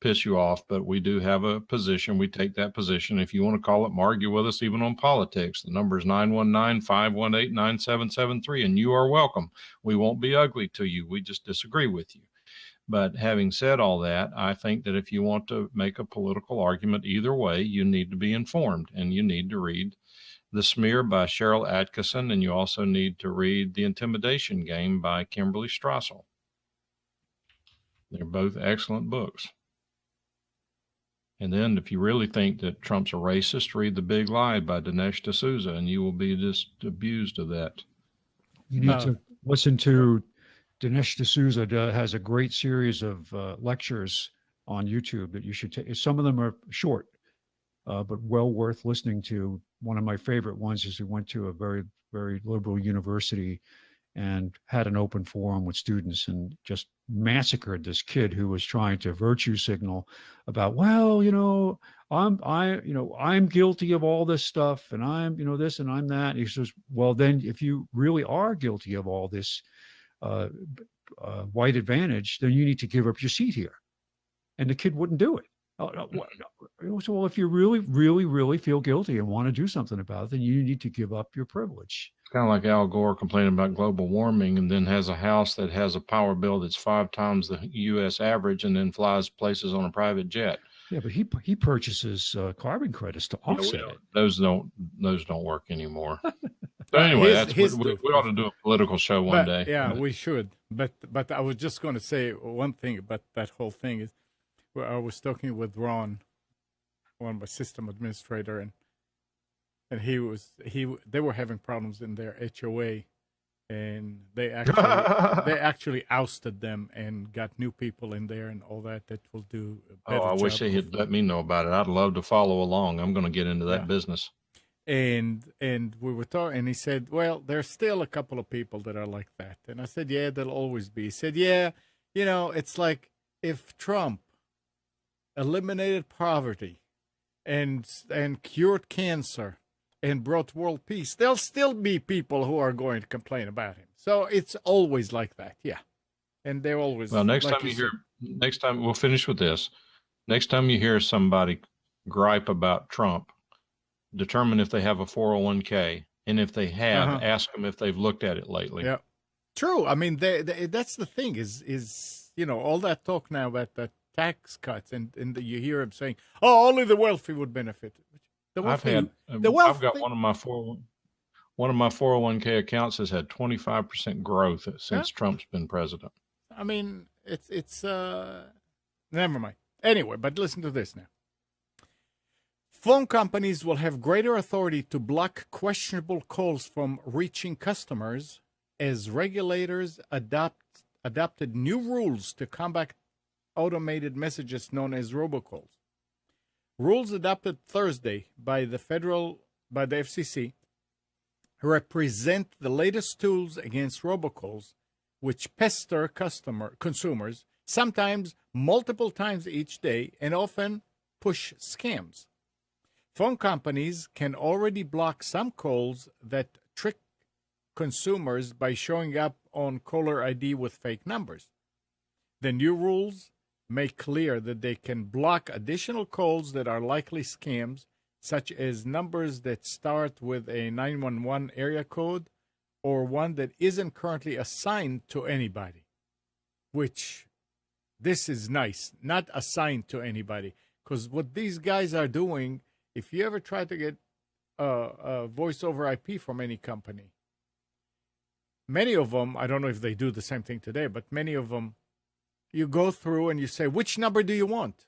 piss you off, but we do have a position. We take that position. If you want to call up and argue with us, even on politics, the number is 919-518-9773, and you are welcome. We won't be ugly to you. We just disagree with you. But having said all that, I think that if you want to make a political argument either way, you need to be informed, and you need to read The Smear by Cheryl Atkinson, and you also need to read The Intimidation Game by Kimberly Strassel. They're both excellent books. And then if you really think that Trump's a racist, read The Big Lie by Dinesh D'Souza, and you will be just abused of that. You need to listen to Dinesh D'Souza. Has a great series of lectures on YouTube that you should take. Some of them are short, but well worth listening to. One of my favorite ones is he went to a very, very liberal university and had an open forum with students and just massacred this kid who was trying to virtue signal about, I'm guilty of all this stuff, and I'm, this and I'm that. And he says, well, then if you really are guilty of all this white advantage, then you need to give up your seat here. And the kid wouldn't do it. So, well, if you really, really, really feel guilty and want to do something about it, then you need to give up your privilege. It's kind of like Al Gore complaining about global warming and then has a house that has a power bill that's 5 times the U.S. average and then flies places on a private jet. Yeah, but he purchases carbon credits to offset it. Those don't work anymore. So anyway, we ought to do a political show one day. Yeah, we should. But I was just going to say one thing about that whole thing is, I was talking with Ron, one of my system administrator, and they were having problems in their HOA, and they actually ousted them and got new people in there and all that will do a better I wish they had let me know about it. I'd love to follow along. I'm going to get into that business. And we were talking, and he said, well, there's still a couple of people that are like that. And I said, yeah, there'll always be. He said, yeah, it's like if Trump eliminated poverty and cured cancer and brought world peace, there'll still be people who are going to complain about him. So it's always like that, yeah. And they're always well. Next like next time we'll finish with this. Next time you hear somebody gripe about Trump, determine if they have a 401k, and if they have, ask them if they've looked at it lately. Yeah, true. I mean, that's the thing is all that talk now about the tax cuts, and you hear him saying, "Oh, only the wealthy would benefit." I've got one of my 401k accounts has had 25% growth since Trump's been president. I mean, it's never mind. Anyway, but listen to this now. Phone companies will have greater authority to block questionable calls from reaching customers as regulators adopted new rules to combat automated messages known as robocalls. Rules adopted Thursday by the FCC represent the latest tools against robocalls, which pester consumers, sometimes multiple times each day, and often push scams. Phone companies can already block some calls that trick consumers by showing up on caller ID with fake numbers. The new rules make clear that they can block additional calls that are likely scams, such as numbers that start with a 911 area code or one that isn't currently assigned to anybody, which this is nice, not assigned to anybody, because what these guys are doing, if you ever try to get a voice over IP from any company, many of them, I don't know if they do the same thing today, but many of them, you go through and you say, which number do you want?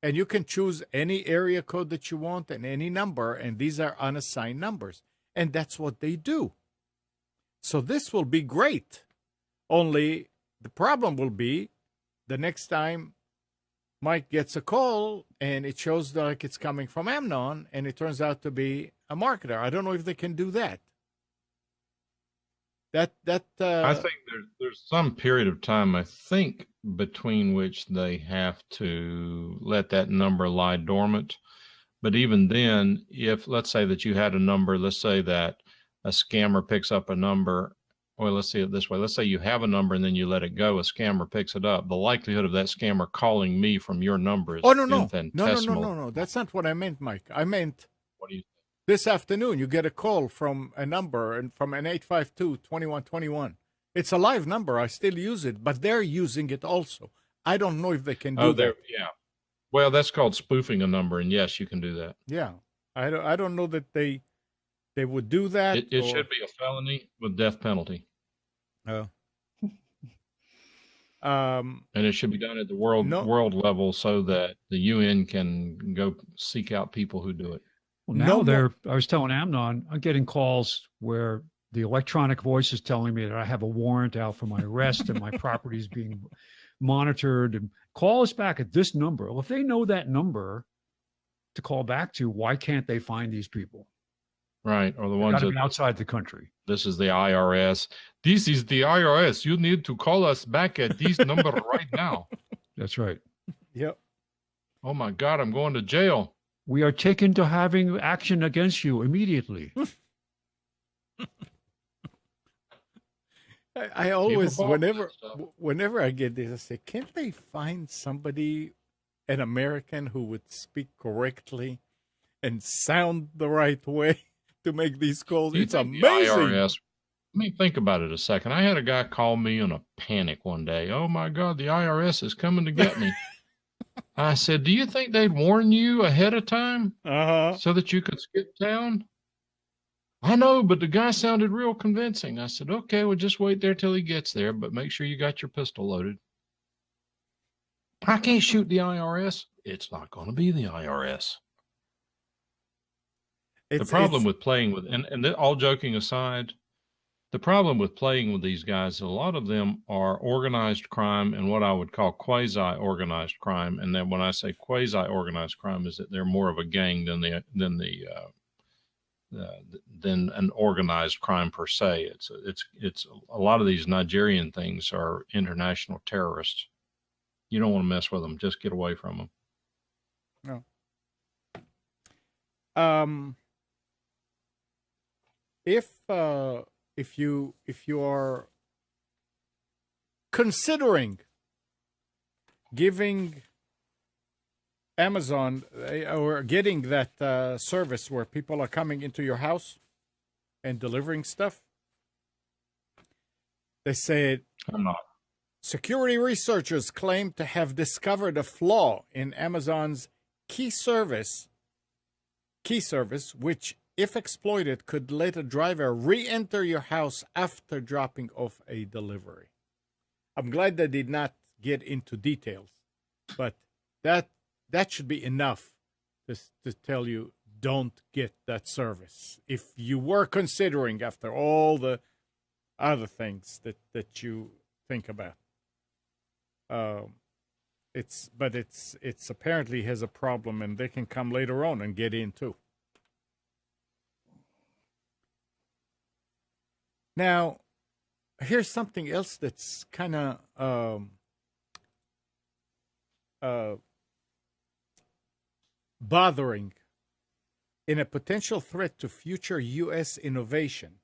And you can choose any area code that you want and any number, and these are unassigned numbers. And that's what they do. So this will be great. Only the problem will be the next time Mike gets a call and it shows like it's coming from Amnon and it turns out to be a marketer. I don't know if they can do that. I think there's some period of time, I think, between which they have to let that number lie dormant. But even then, if let's say that you had a number, let's say that a scammer picks up a number, or let's say it this way, let's say you have a number and then you let it go, a scammer picks it up. The likelihood of that scammer calling me from your number is infinitesimal. No. That's not what I meant, Mike. I meant, what do you think? This afternoon, you get a call from a number and from an 852-2121. It's a live number. I still use it, but they're using it also. I don't know if they can do that. Yeah. Well, that's called spoofing a number, and yes, you can do that. Yeah. I don't know that they would do that. It should be a felony with death penalty. Oh. And it should be done at the world level so that the UN can go seek out people who do it. Well, I was telling Amnon, I'm getting calls where the electronic voice is telling me that I have a warrant out for my arrest and my property is being monitored, and call us back at this number. Well, if they know that number to call back to, why can't they find these people? Right. Or the ones that outside the country. This is the IRS. This is the IRS. You need to call us back at this number right now. That's right. Yep. Oh my God, I'm going to jail. We are taken to having action against you immediately. I always, whenever I get this, I say, can't they find somebody, an American, who would speak correctly and sound the right way to make these calls? It's amazing. IRS, let me think about it a second. I had a guy call me in a panic one day. Oh my God, the IRS is coming to get me. I said, do you think they'd warn you ahead of time so that you could skip town? I know, but the guy sounded real convincing. I said, okay, well, just wait there till he gets there, but make sure you got your pistol loaded. I can't shoot the IRS. It's not going to be the IRS. The problem with playing with, and all joking aside, the problem with playing with these guys, a lot of them are organized crime and what I would call quasi-organized crime. And then when I say quasi-organized crime, is that they're more of a gang than the than an organized crime per se. It's a lot of these Nigerian things are international terrorists. You don't want to mess with them. Just get away from them. No. If you are considering giving Amazon or getting that service where people are coming into your house and delivering stuff, they said, I'm not. Security researchers claim to have discovered a flaw in Amazon's key service, which, if exploited, could let a driver re-enter your house after dropping off a delivery. I'm glad they did not get into details, but that should be enough to tell you don't get that service. If you were considering, after all the other things that you think about. It's apparently has a problem, and they can come later on and get in too. Now, here's something else that's kind of bothering. In a potential threat to future U.S. innovation,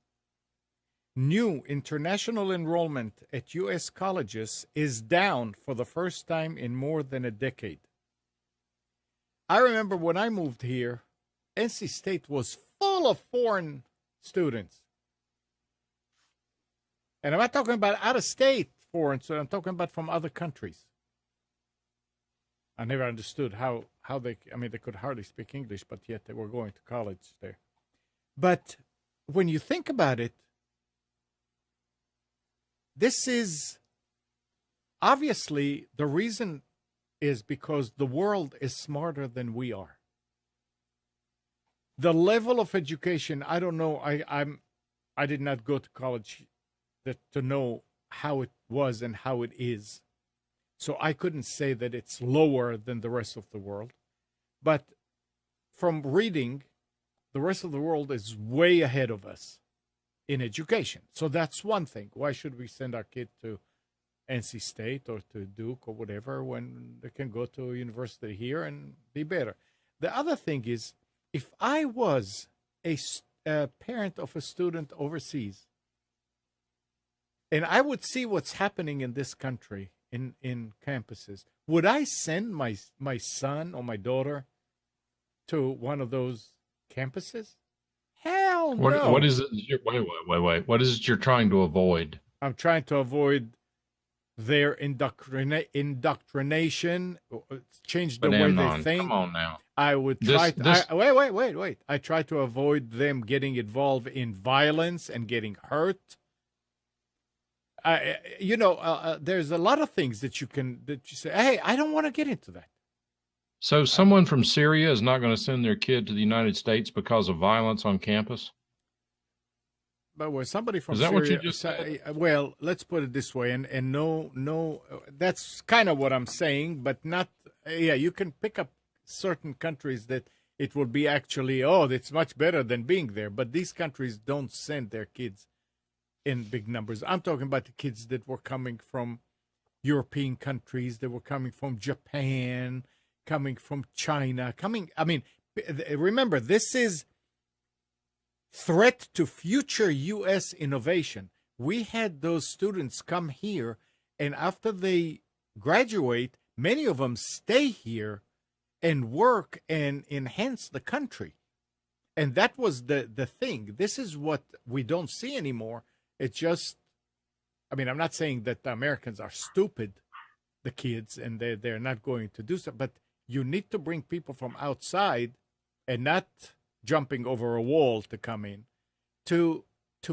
new international enrollment at U.S. colleges is down for the first time in more than a decade. I remember when I moved here, NC State was full of foreign students. And I'm not talking about out-of-state foreign, so I'm talking about from other countries. I never understood how they could hardly speak English, but yet they were going to college there. But when you think about it, this is obviously the reason is because the world is smarter than we are. The level of education, I don't know. I did not go to college to know how it was and how it is. So I couldn't say that it's lower than the rest of the world. But from reading, the rest of the world is way ahead of us in education. So that's one thing. Why should we send our kid to NC State or to Duke or whatever when they can go to a university here and be better? The other thing is, if I was a parent of a student overseas, and I would see what's happening in this country, in campuses, would I send my son or my daughter to one of those campuses? Hell no. What is it? Wait. What is it you're trying to avoid? I'm trying to avoid their indoctrination, change the way they think. Come on now. I would try wait. I try to avoid them getting involved in violence and getting hurt. There's a lot of things that you say, hey, I don't want to get into that. So someone from Syria is not going to send their kid to the United States because of violence on campus? But was somebody from Syria? Is that Syria, what you just said? Well, let's put it this way, and no, that's kind of what I'm saying, but not, you can pick up certain countries that it will be actually, it's much better than being there, but these countries don't send their kids in big numbers. I'm talking about the kids that were coming from European countries, that were coming from Japan, coming from China, remember, this is threat to future U.S. innovation. We had those students come here, and after they graduate, many of them stay here and work and enhance the country. And that was the thing. This is what we don't see anymore. It's just, I'm not saying that the Americans are stupid, the kids, and they're not going to do so, but you need to bring people from outside and not jumping over a wall to come in, to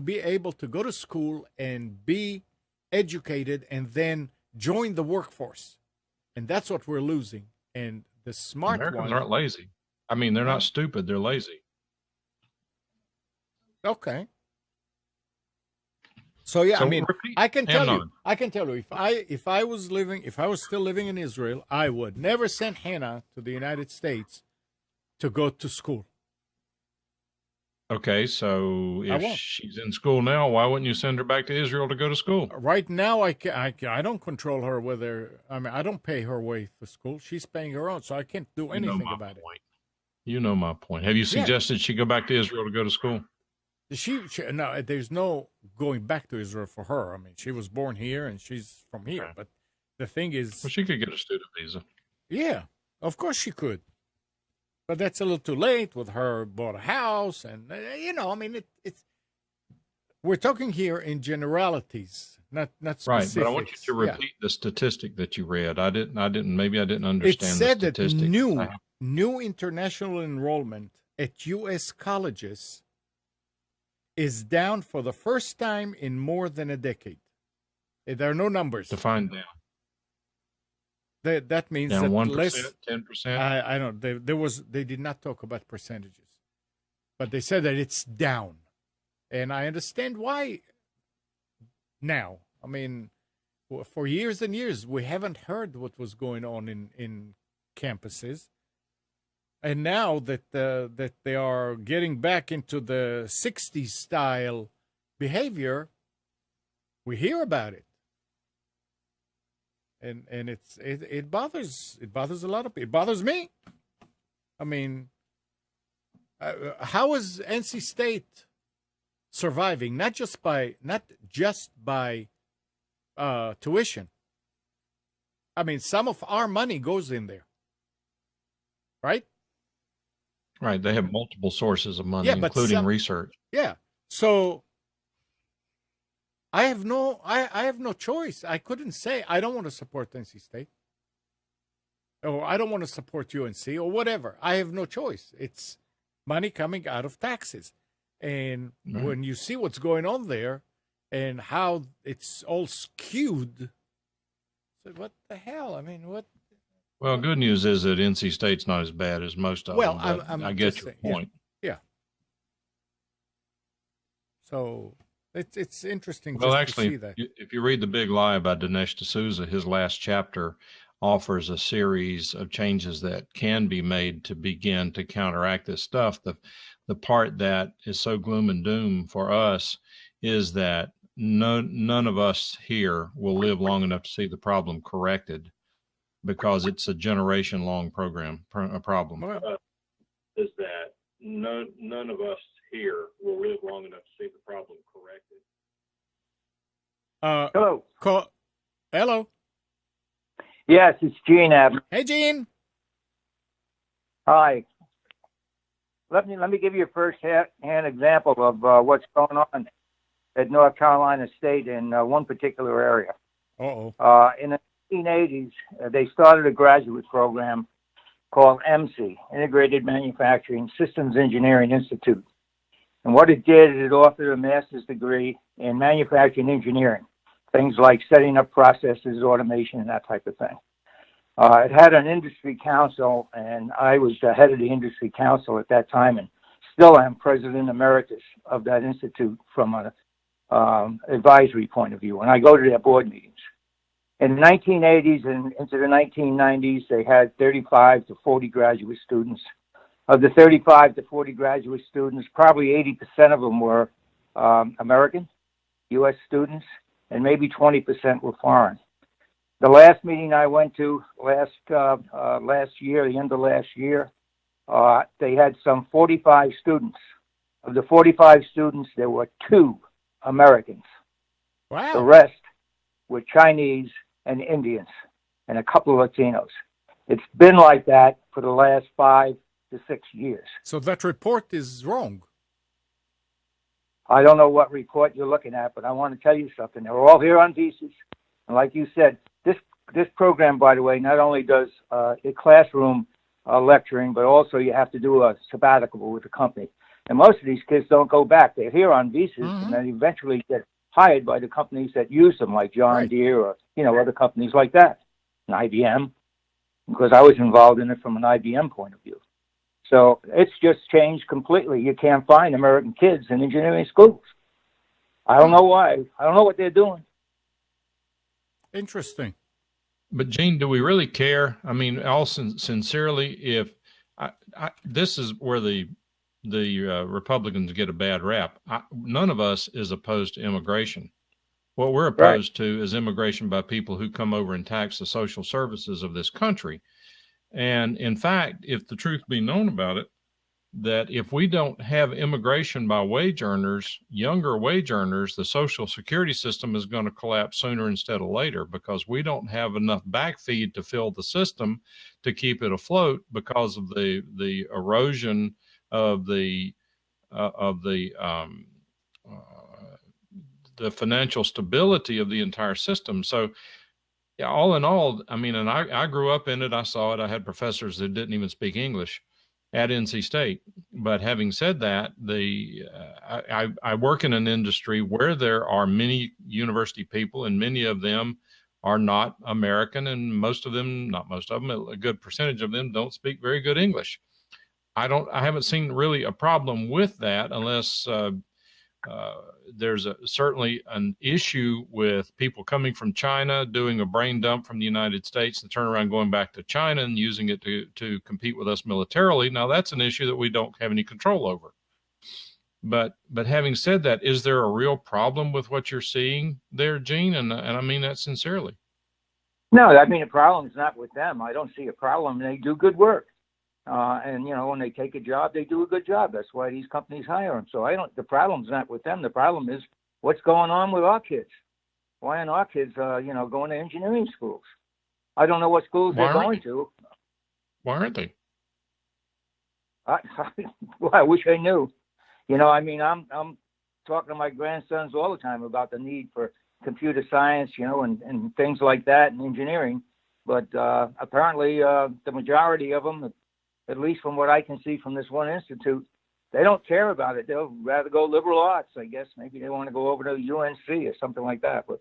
be able to go to school and be educated and then join the workforce. And that's what we're losing. And the smart Americans aren't lazy. They're not stupid. They're lazy. Okay. So I can tell you, if I was still living in Israel, I would never send Hannah to the United States to go to school. Okay, so I if won't. she's in school now, why wouldn't you send her back to Israel to go to school? Right now, I don't control her whether, I mean, I don't pay her way for school. She's paying her own, so I can't do You know anything my about it. point. You know my point. Have you Yeah. suggested she go back to Israel to go to school? No, there's no going back to Israel for her. I mean, she was born here and she's from here. Okay. But the thing is, Well, she could get a student visa. yeah, of course she could. But that's a little too late with her bought a house. And, I mean, it's, we're talking here in generalities, not specifics. Right, but I want you to repeat the statistic that you read. Maybe I didn't It understand said the that statistic. new international enrollment at U.S. colleges is down for the first time in more than a decade. There are no numbers. Define down. That means Down that 1%, less. 10%. I don't. They did not talk about percentages, but they said that it's down, and I understand why. Now, I mean, for years and years we haven't heard what was going on in campuses, and now that that they are getting back into the '60s style behavior, we hear about it. And it bothers a lot of people. It bothers me. I mean, how is NC State surviving? Not just by tuition. I mean, some of our money goes in there, right? Right. They have multiple sources of money, Yeah, but including research. Yeah. So I have no choice. I couldn't say I don't want to support NC State, or I don't want to support UNC, or whatever. I have no choice. It's money coming out of taxes, and when you see what's going on there, and how it's all skewed, so what the hell? I mean, what? Well, good news is that NC State's not as bad as most of them. Well, I get your point. Yeah. So. It's interesting. Well, just actually, to see that. if you read The Big Lie by Dinesh D'Souza, his last chapter offers a series of changes that can be made to begin to counteract this stuff. The part that is so gloom and doom for us is that none of us here will live long enough to see the problem corrected, because it's a generation-long problem. Is that none of us here will live long enough to see the problem corrected. Hello. Hello. Yes, it's Gene Abner. Hey, Gene. Hi. Let me give you a first-hand example of what's going on at North Carolina State in one particular area. In the 1980s, they started a graduate program called MC, Integrated Manufacturing Systems Engineering Institute. And what it did is it offered a master's degree in manufacturing engineering, things like setting up processes, automation, and that type of thing. It had an industry council, and I was the head of the industry council at that time, and still am president emeritus of that institute from an advisory point of view. And I go to their board meetings. In the 1980s and into the 1990s, they had 35 to 40 graduate students. Of the 35 to 40 graduate students, probably 80% of them were American, U.S. students, and maybe 20% were foreign. The last meeting I went to last year, the end of last year, they had some 45 students. Of the 45 students, there were 2 Americans. Wow. The rest were Chinese and Indians, and a couple of Latinos. It's been like that for the last 5 to 6 years. So that report is wrong. I don't know what report you're looking at, but I want to tell you something. They're all here on visas. And like you said, this program, by the way, not only does classroom lecturing, but also you have to do a sabbatical with the company. And most of these kids don't go back. They're here on visas, and then eventually get hired by the companies that use them, like John Deere or, other companies like that, and IBM, because I was involved in it from an IBM point of view. So it's just changed completely. You can't find American kids in engineering schools. I don't know why. I don't know what they're doing. Interesting. But Gene, do we really care? I mean, all sincerely, if this is where the Republicans get a bad rap. None of us is opposed to immigration. What we're opposed to is immigration by people who come over and tax the social services of this country. And in fact, if the truth be known about it, that if we don't have immigration by wage earners, younger wage earners, the Social Security system is going to collapse sooner instead of later, because we don't have enough backfeed to fill the system to keep it afloat because of the erosion of the financial stability of the entire system. So yeah, all in all, I mean, and I grew up in it. I saw it. I had professors that didn't even speak English at NC State. But having said that, I work in an industry where there are many university people, and many of them are not American, and most of them, not most of them, a good percentage of them don't speak very good English. I haven't seen really a problem with that, unless there's certainly an issue with people coming from China doing a brain dump from the United States and turn around going back to China and using it to compete with us militarily. Now that's an issue that we don't have any control over. But having said that, is there a real problem with what you're seeing there, Gene? And I mean that sincerely. No, I mean, the problem is not with them. I don't see a problem. They do good work. And, you know, when they take a job, they do a good job. That's why these companies hire them. So the problem's not with them. The problem is what's going on with our kids. Why aren't our kids, going to engineering schools? I don't know what schools they're going to. Why aren't they? Well, I wish I knew. You know, I mean, I'm talking to my grandsons all the time about the need for computer science, you know, and things like that, and engineering. But apparently the majority of them, at least from what I can see from this one institute, they don't care about it. They'll rather go liberal arts, I guess. Maybe they want to go over to UNC or something like that, but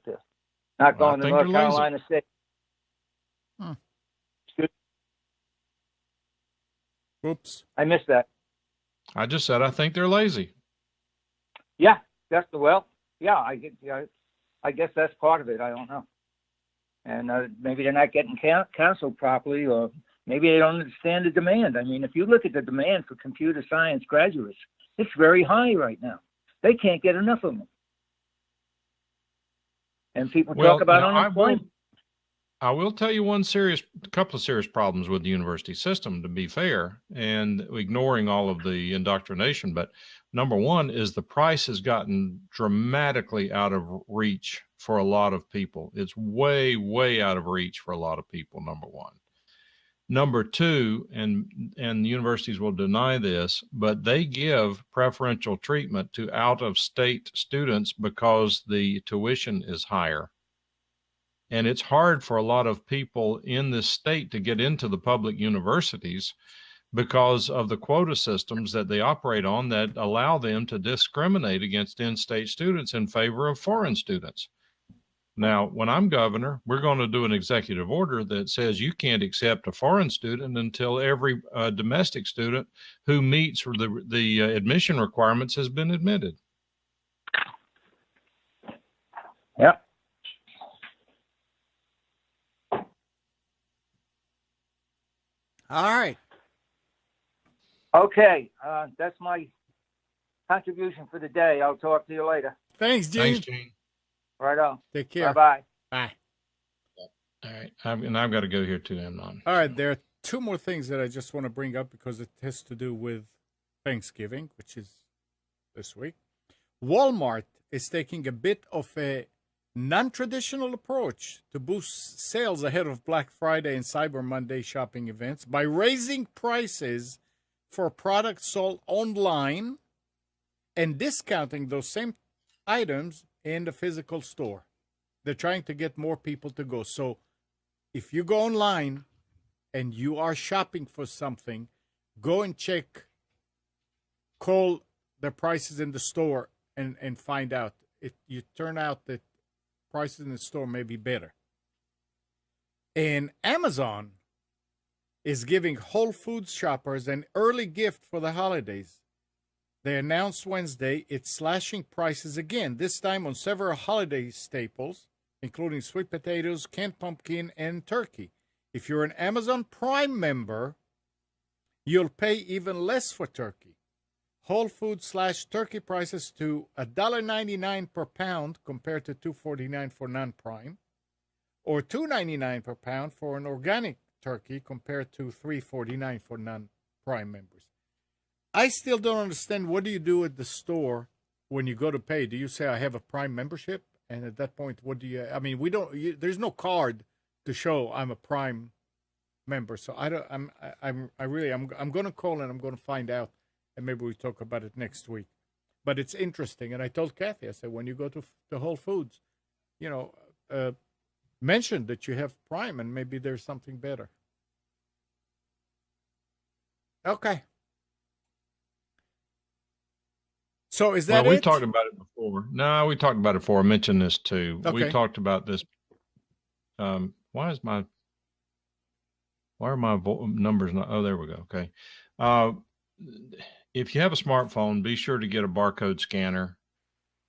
not going to North Carolina State. Oops. I missed that. I just said I think they're lazy. Yeah, I guess that's part of it. I don't know. And maybe they're not getting counseled properly, or maybe they don't understand the demand. I mean, if you look at the demand for computer science graduates, it's very high right now. They can't get enough of them. And people talk about unemployment. I will tell you a couple of serious problems with the university system, to be fair, and ignoring all of the indoctrination. But number one is the price has gotten dramatically out of reach for a lot of people. It's way, way out of reach for a lot of people, number one. Number two, and universities will deny this, but they give preferential treatment to out-of-state students because the tuition is higher. And it's hard for a lot of people in this state to get into the public universities because of the quota systems that they operate on that allow them to discriminate against in-state students in favor of foreign students. Now, when I'm governor, we're going to do an executive order that says you can't accept a foreign student until every domestic student who meets the admission requirements has been admitted. Yep. All right. Okay. That's my contribution for the day. I'll talk to you later. Thanks, Gene. Thanks, Gene. Right on. Take care. Bye-bye. Bye. All right. I've got to go here too, Amnon. All right. There are two more things that I just want to bring up because it has to do with Thanksgiving, which is this week. Walmart is taking a bit of a non-traditional approach to boost sales ahead of Black Friday and Cyber Monday shopping events by raising prices for products sold online and discounting those same items in the physical store. They're trying to get more people to go. So if you go online and you are shopping for something, go and check, call the prices in the store and find out. If you turn out that prices in the store may be better. And Amazon is giving Whole Foods shoppers an early gift for the holidays. They announced Wednesday it's slashing prices again, this time on several holiday staples, including sweet potatoes, canned pumpkin, and turkey. If you're an Amazon Prime member, you'll pay even less for turkey. Whole Foods/turkey prices to $1.99 per pound compared to $2.49 for non-prime, or $2.99 per pound for an organic turkey compared to $3.49 for non-prime members. I still don't understand, what do you do at the store when you go to pay? Do you say, I have a Prime membership? And at that point, what do you, I mean, there's no card to show I'm a Prime member. So I'm going to call and I'm going to find out, and maybe we talk about it next week. But it's interesting. And I told Kathy, I said, when you go to Whole Foods, mention that you have Prime and maybe there's something better. Okay. So is that we talked about it before. No, we talked about it before. I mentioned this too. Okay. We talked about this. Why are my numbers not? Oh, there we go. Okay. If you have a smartphone, be sure to get a barcode scanner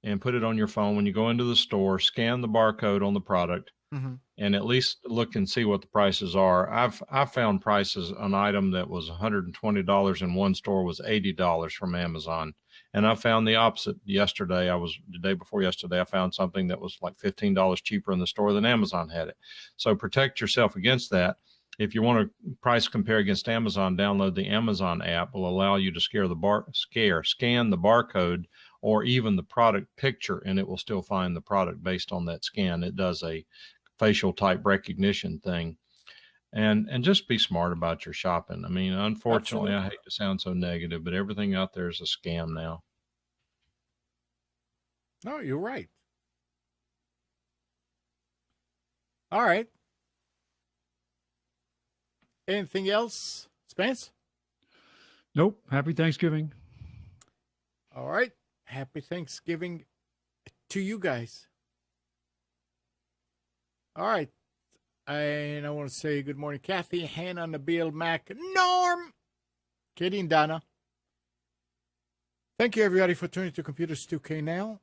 and put it on your phone. When you go into the store, scan the barcode on the product, and at least look and see what the prices are. I've found prices, an item that was $120 in one store was $80 from Amazon. And I found the opposite yesterday. The day before yesterday, I found something that was like $15 cheaper in the store than Amazon had it. So protect yourself against that. If you want to price compare against Amazon, download the Amazon app. Will allow you to scan the barcode or even the product picture, and it will still find the product based on that scan. It does a facial type recognition thing. And just be smart about your shopping. I mean, unfortunately, I hate to sound so negative, but everything out there is a scam now. No, you're right. All right. Anything else, Spence? Nope. Happy Thanksgiving. All right. Happy Thanksgiving to you guys. All right. And I want to say good morning, Kathy, Hannah, Nabil, Mac, Norm, Katie, and Donna. Thank you, everybody, for tuning to Computers 2K Now.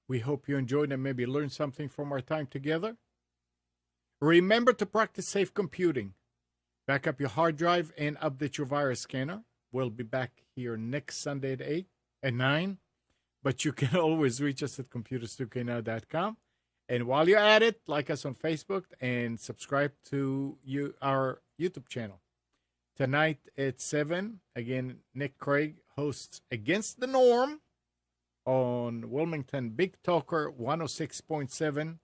We hope you enjoyed and maybe learned something from our time together. Remember to practice safe computing. Back up your hard drive and update your virus scanner. We'll be back here next Sunday at 9. But you can always reach us at computers2know.com. And while you're at it, like us on Facebook and subscribe to our YouTube channel. Tonight at 7, again, Nick Craig hosts Against the Norm on Wilmington Big Talker 106.7,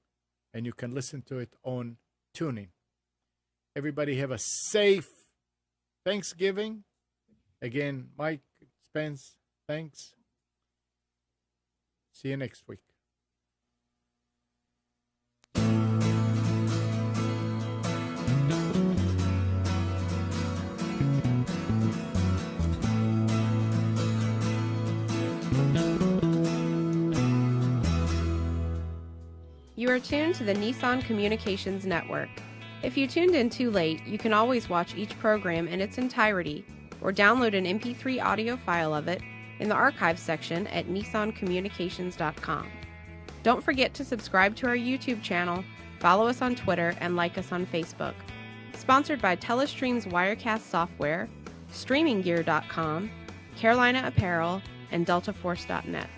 and you can listen to it on TuneIn. Everybody have a safe Thanksgiving. Again, Mike, Spence, thanks. See you next week. You are tuned to the Nissan Communications Network. If you tuned in too late, you can always watch each program in its entirety or download an MP3 audio file of it in the archives section at nissancommunications.com. Don't forget to subscribe to our YouTube channel, follow us on Twitter, and like us on Facebook. Sponsored by Telestream's Wirecast software, StreamingGear.com, Carolina Apparel, and DeltaForce.net.